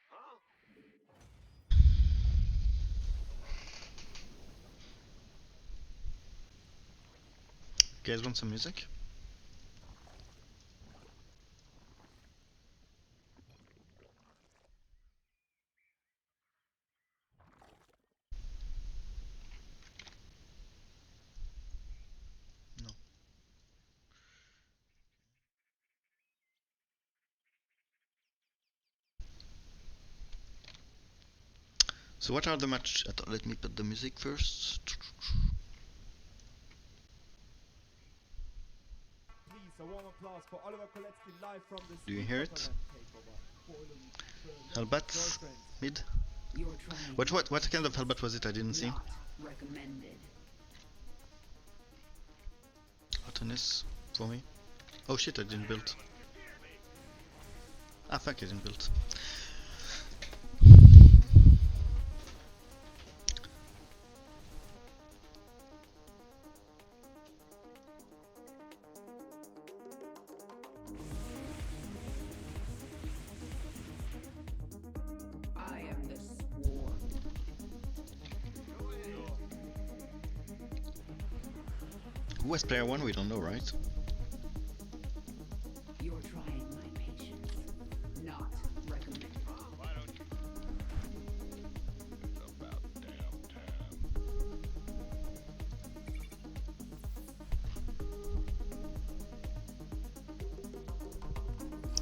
Huh? You guys want some music? No. So what are the match? Let me put the music first. Do you hear it? Hellbat mid. What kind of Hellbat was it? I didn't see. Artanis for me. Oh shit! I didn't build. Ah fuck! I didn't build. Who was player 1? We don't know, right? You're trying my patience. Not recommended. Why don't you? It's about damn time.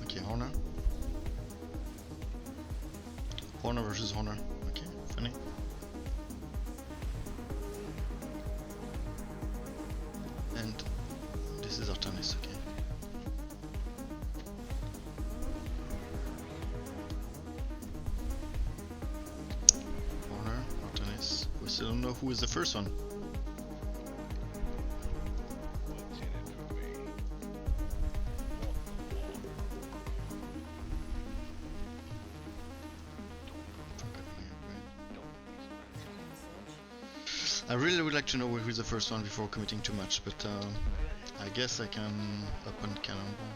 Okay, Horner. Horner versus Horner. Okay, funny. And this is Artanis, okay. still don't know who is the first one. What's in it for me? I really would like to know who is the first one before committing too much, but I guess I can open Cannonball.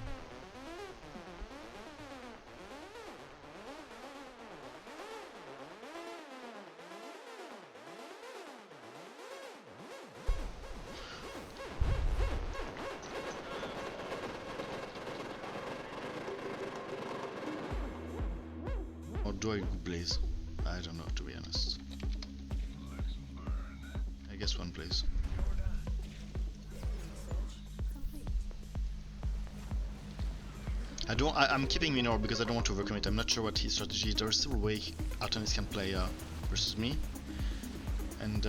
Or do I go Blaze? I don't know, to be honest. I guess one Blaze. I'm keeping Minor because I don't want to overcommit. I'm not sure what his strategy is. There is still a way Artanis can play versus me. And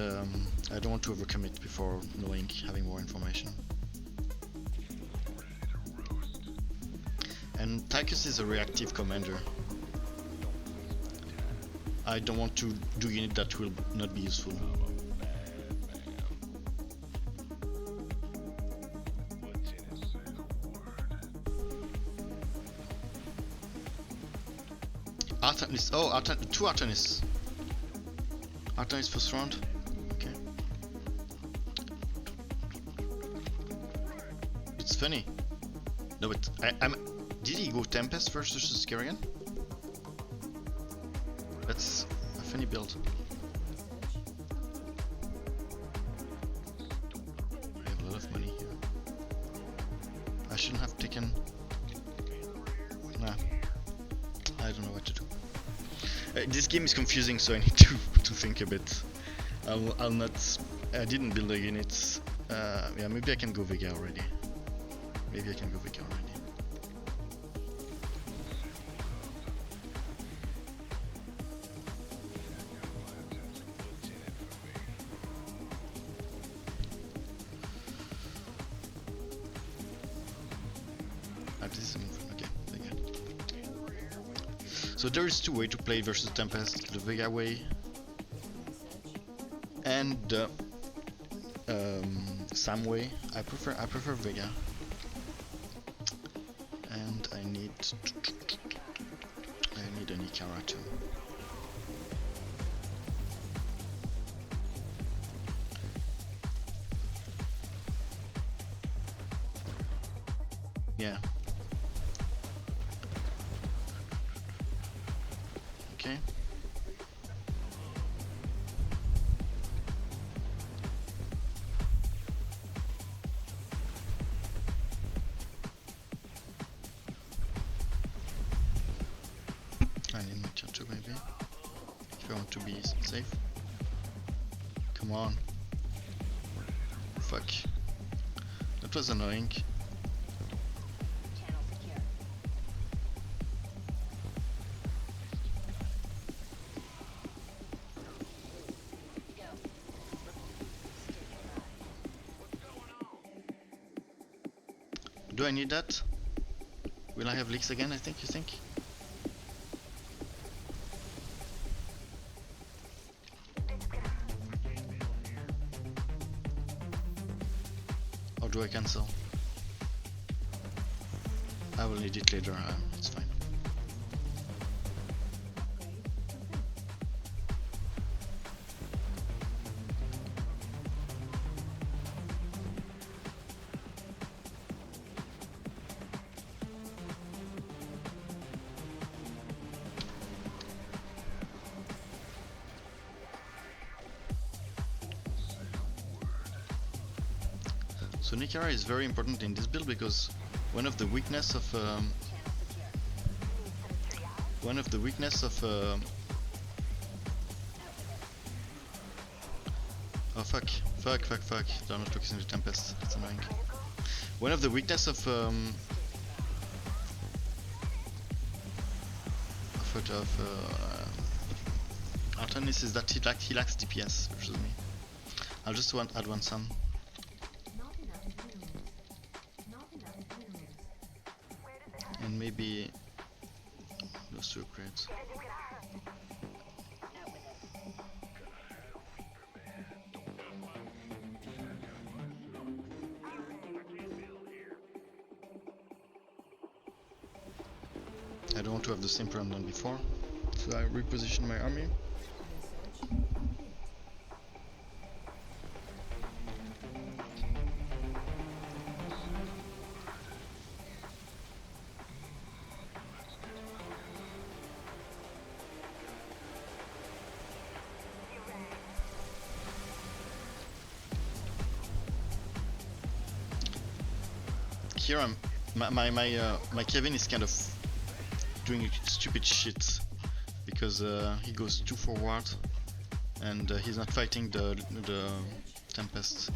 I don't want to overcommit before knowing, having more information. And Tychus is a reactive commander. I don't want to do unit that will not be useful. Artanis, oh, two Artanis. Artanis first round. Okay. It's funny. No, but did he go Tempest versus Kerrigan? That's a funny build. I have a lot of money here. I shouldn't have taken. Nah. I don't know what to do. This game is confusing, so I need to think a bit. I'll not. I didn't build the units. Yeah, maybe I can go Vega already. Maybe I can go Vega already. Okay, Vega. So there is two ways to play versus Tempest: the Vega way and the Sam way. I prefer Vega, and I need an Ikara too. Yeah. Okay. I need my Chacho maybe, if I want to be safe. Come on. Fuck. That was annoying. Do I need that? Will I have leaks again, you think? Or do I cancel? I will need it later, it's fine. So Nikara is very important in this build because one of the weakness of oh fuck, they're not focusing the Tempest, that's annoying. One of the weakness of Artanis is that he lacks DPS versus me. I'll just add one sun. And maybe those two upgrades. I don't want to have the same problem than before. So I reposition my army. Here my Kevin is kind of doing stupid shit because he goes too forward and he's not fighting the Tempest.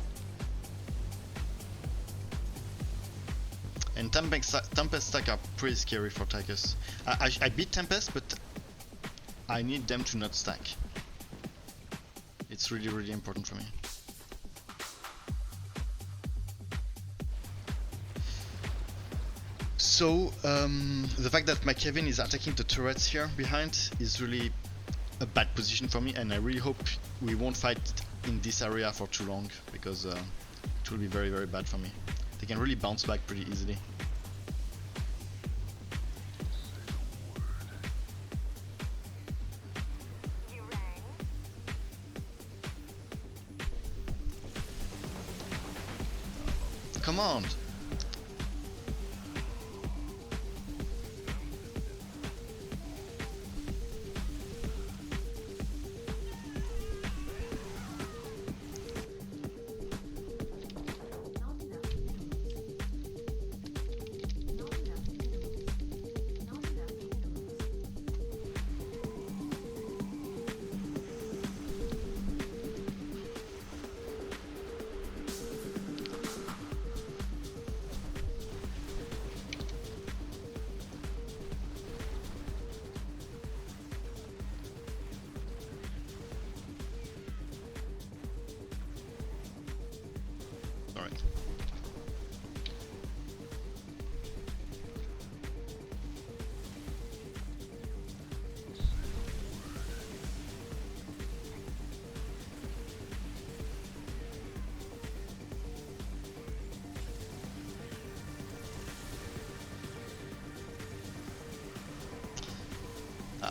And Tempest stack are pretty scary for Tychus. I beat Tempest, but I need them to not stack. It's really important for me. So the fact that my Kevin is attacking the turrets here behind is really a bad position for me, and I really hope we won't fight in this area for too long, because it will be very bad for me. They can really bounce back pretty easily. Come on! Alright.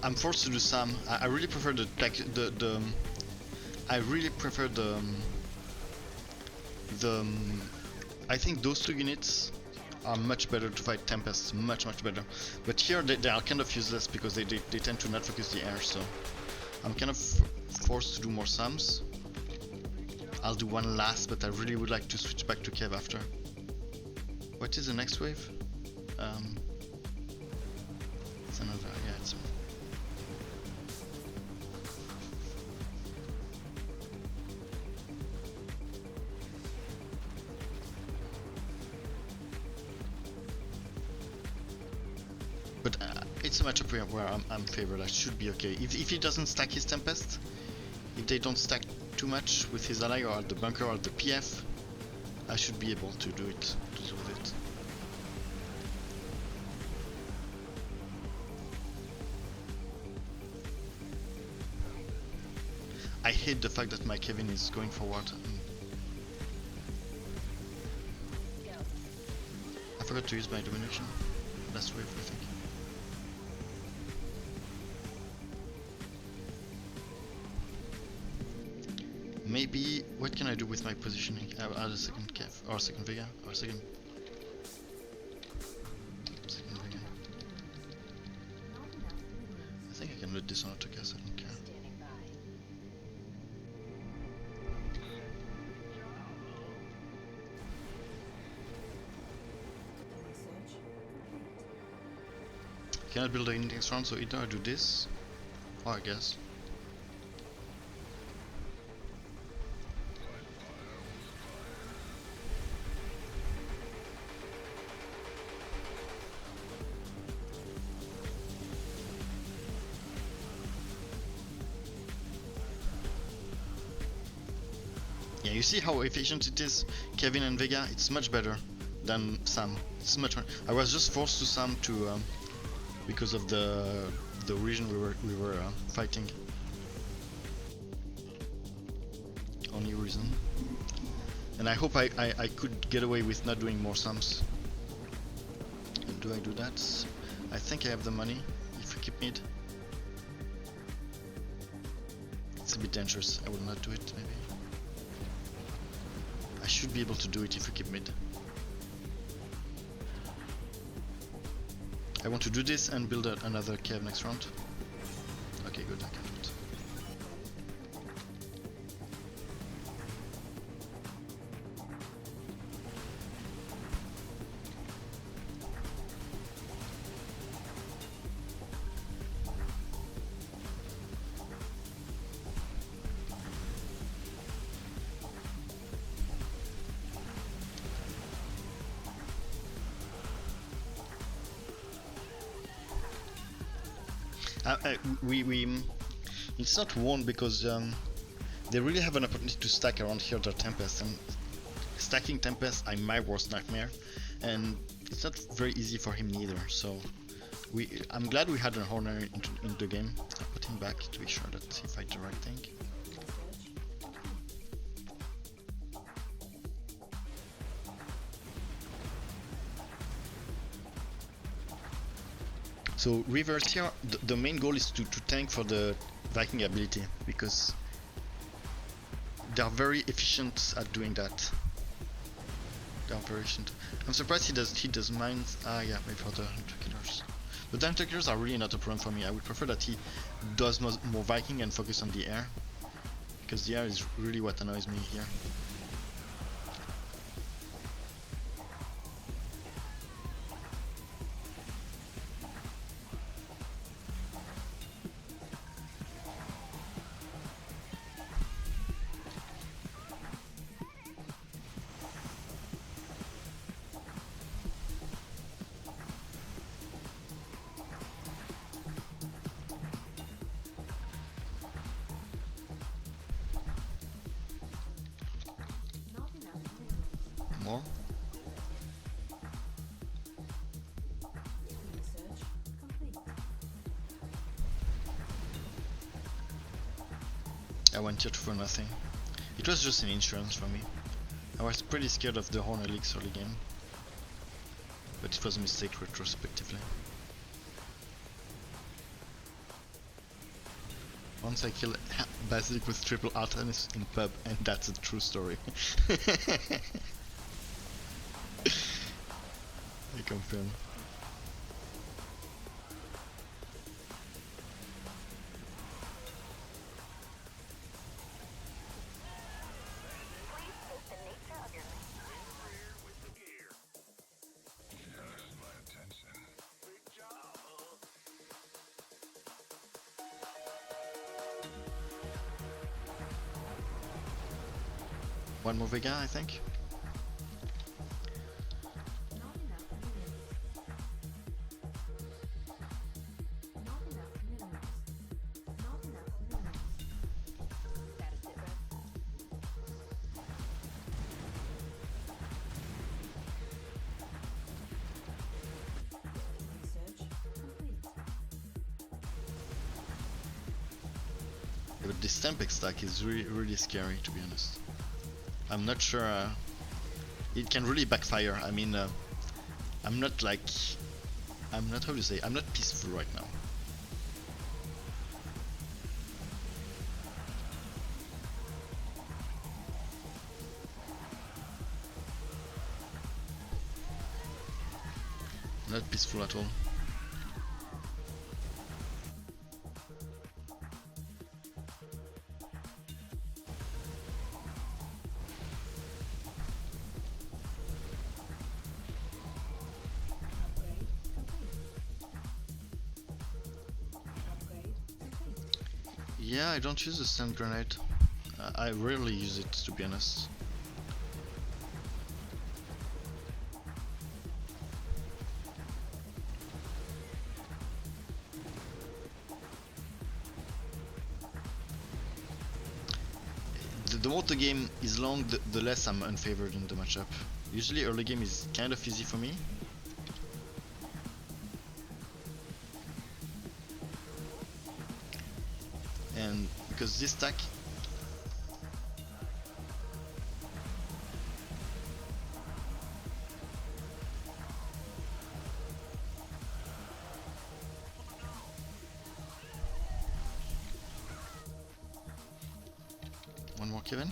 I'm forced to do some. I really prefer the I really prefer I think those two units are much better to fight Tempests, much better. But here they are kind of useless because they tend to not focus the air, so I'm kind of forced to do more sums. I'll do one last, but I really would like to switch back to Kev after. What is the next wave? It's another, yeah, it's... But it's a matchup where I'm favored. I should be okay. If he doesn't stack his Tempest, if they don't stack too much with his ally or at the bunker or at the PF, I should be able to do it, to deal with it. I hate the fact that my Kevin is going forward. I forgot to use my domination last wave, I think. Maybe, what can I do with my positioning? I'll add a second Kev, or a second Vega, or a second Vega. I think I can let this on autocast, I don't care. Cannot build a next round, so either I do this, or I guess. Yeah, you see how efficient it is, Kevin and Vega. It's much better than Sam. It's much. I was just forced to Sam to because of the region we were fighting. Only reason. And I hope I could get away with not doing more sums. And do I do that? I think I have the money if we keep mid. It's a bit dangerous. I will not do it, maybe. I should be able to do it if we keep mid. I want to do this and build another cave next round. Okay, good, I can do it. It's not won because they really have an opportunity to stack around here their Tempest, and stacking Tempest is my worst nightmare, and it's not very easy for him neither. So I'm glad we had a Horner into the game. I put him back to be sure that he fight the right thing. So reverse here, the main goal is to tank for the Viking ability, because they are very efficient at doing that. They are very efficient. I'm surprised he does mines. Ah yeah, maybe for the Hunter Killers. But the Hunter Killers are really not a problem for me. I would prefer that he does more Viking and focus on the air, because the air is really what annoys me here. More. Research complete. I went here for nothing. It was just an insurance for me. I was pretty scared of the Horn Elix early game, but it was a mistake retrospectively. Once I kill Basilic with triple Artemis in pub, and that's a true story. I confirm. Just my attention. Big job. One more Vega, I think. Not enough minerals. Not enough minerals. Not enough minerals. Status sit rep. Research complete. Yeah, but this Tempex stack is really scary, to be honest. I'm not sure. It can really backfire. I mean, I'm not how to say, I'm not peaceful right now. Not peaceful at all. Upgrade complete. Upgrade complete. Yeah, I don't use the stun grenade. I rarely use it, to be honest. The more the game is long, the less I'm unfavored in the matchup. Usually early game is kind of easy for me. And because this stack more Kevin.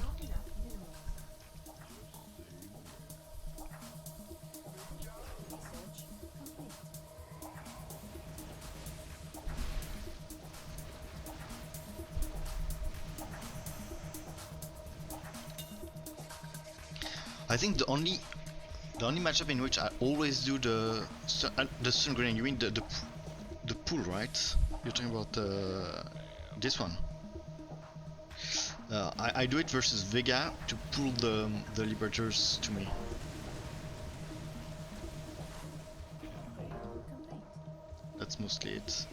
I think the only matchup in which I always do the stun grenade. You mean the pull, right? You're talking about this one. I do it versus Vega to pull the Liberators to me. That's mostly it.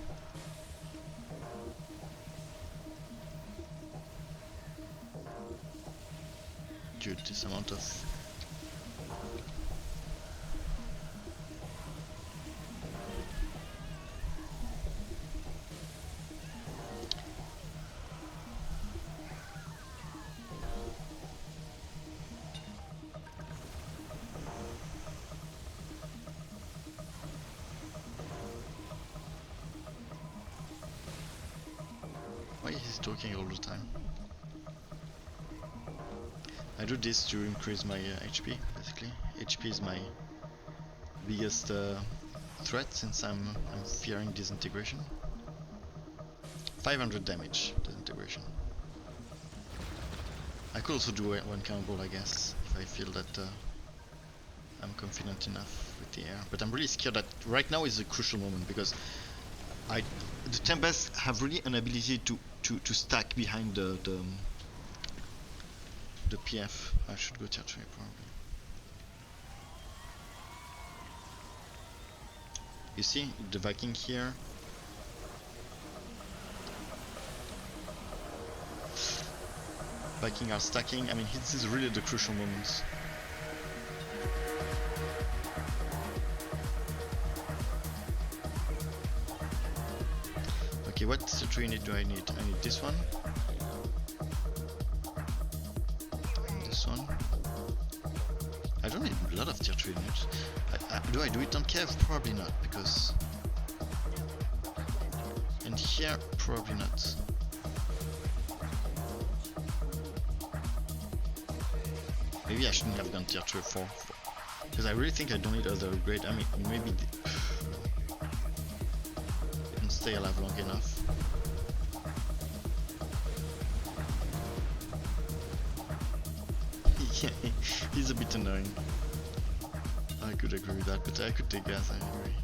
Dude, this amount of... Why is he talking all the time? I do this to increase my HP, basically. HP is my biggest threat since I'm fearing disintegration. 500 damage, disintegration. I could also do one combo, I guess, if I feel that I'm confident enough with the air. But I'm really scared that right now is a crucial moment because the Tempest have really an ability to stack behind the PF. I should go tier 3 probably. You see the Viking here. Viking are stacking. I mean, this is really the crucial moments. Okay, what tier 3 unit do I need? I need this one. One. I don't need a lot of tier 3 units. Do I do it on Kev? Probably not, because... And here, probably not. Maybe I shouldn't have gone tier 3 or 4. Because I really think I don't need other upgrade. I mean, maybe... Didn't stay alive long enough. Yeah, he's a bit annoying. I could agree with that, but I could take gas, I agree.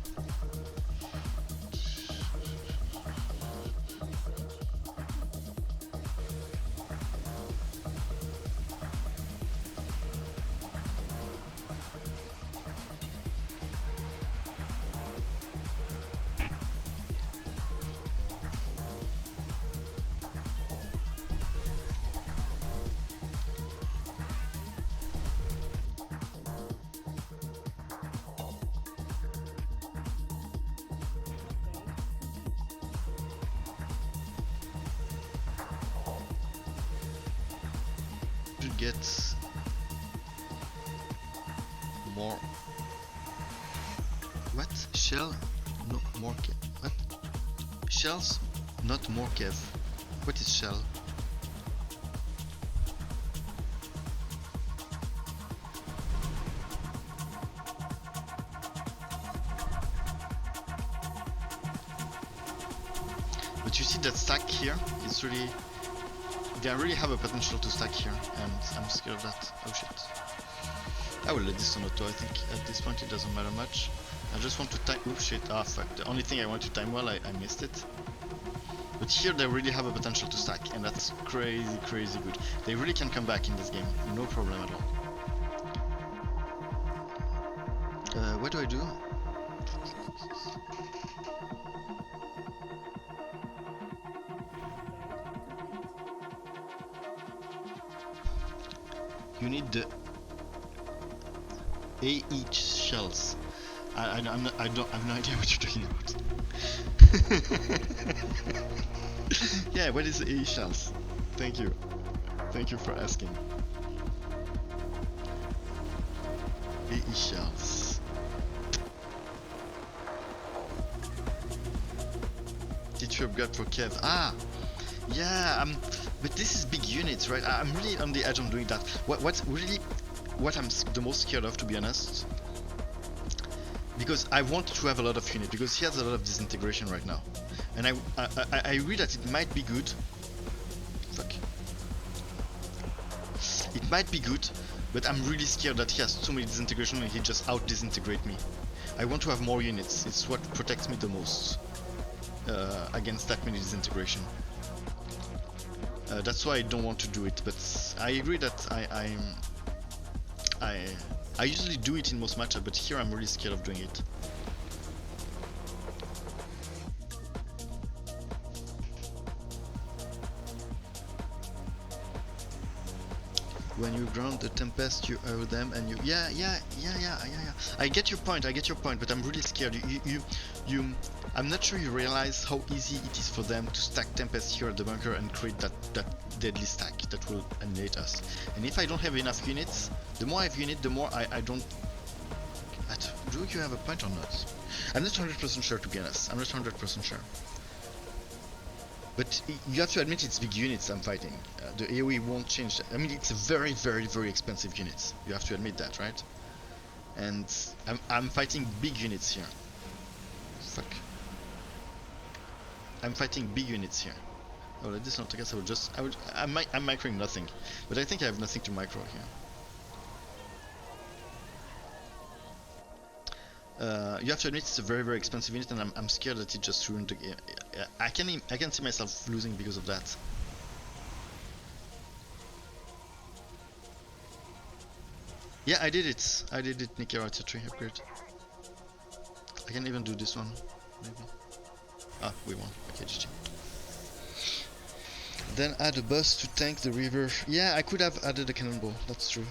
Get more. What? Shell? No more Kev. What? Shells? Not more Kev. What is shell? But you see that stack here? It's really... They really have a potential to stack here, and I'm scared of that. Oh shit. I will let this on auto, I think. At this point it doesn't matter much. I just want to time... Oh shit, ah fuck. The only thing I want to time well, I missed it. But here they really have a potential to stack, and that's crazy, crazy good. They really can come back in this game, no problem at all. What do I do? You need the AE shells. I have no idea what you're talking about. Yeah, what is AE shells? Thank you for asking. AE shells. Did you upgrade for Kev? Ah, yeah. But this is big units, right? I'm really on the edge on doing that. What I'm the most scared of, to be honest, because I want to have a lot of unit, because he has a lot of disintegration right now, and I read that it might be good. Fuck. It might be good, but I'm really scared that he has too many disintegration and he just out disintegrate me. I want to have more units. It's what protects me the most against that many disintegration. That's why I don't want to do it. But I agree that I usually do it in most matchups, but here I'm really scared of doing it. When you ground the Tempest, you owe them, and you yeah. I get your point, but I'm really scared. I'm not sure you realize how easy it is for them to stack Tempest here at the bunker and create that deadly stack that will annihilate us. And if I don't have enough units, the more I have units, the more I don't. Do you have a point or not? I'm not 100% sure, to be honest. I'm not 100% sure. But you have to admit it's big units I'm fighting. The AoE won't change. I mean, it's a very, very, very expensive units. You have to admit that, right? And I'm fighting big units here. Fuck. I'm fighting big units here. Oh, let this not. I guess I'm microing nothing, but I think I have nothing to micro here. You have to admit it's a very, very expensive unit, and I'm scared that it just ruined the game. I can see myself losing because of that. Yeah, I did it. Nikera, it's a 3 upgrade. I can even do this one, maybe. Ah, we won. Okay, GG. Then add a bus to tank the river. Yeah, I could have added a cannonball. That's true.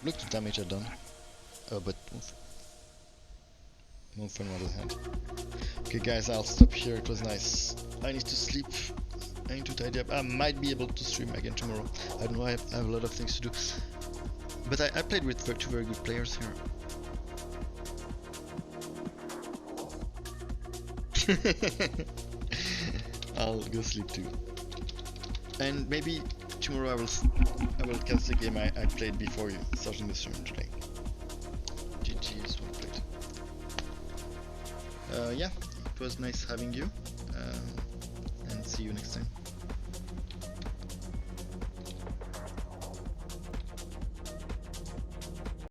Look the damage I've done. Oh, but move from other hand. Okay, guys, I'll stop here. It was nice. I need to sleep. I need to tidy up. I might be able to stream again tomorrow. I don't know. I have a lot of things to do. But I played with two very good players here. I'll go sleep too. And maybe tomorrow I will catch the game I played before starting the stream today. GG is well played. Yeah, it was nice having you, and see you next time.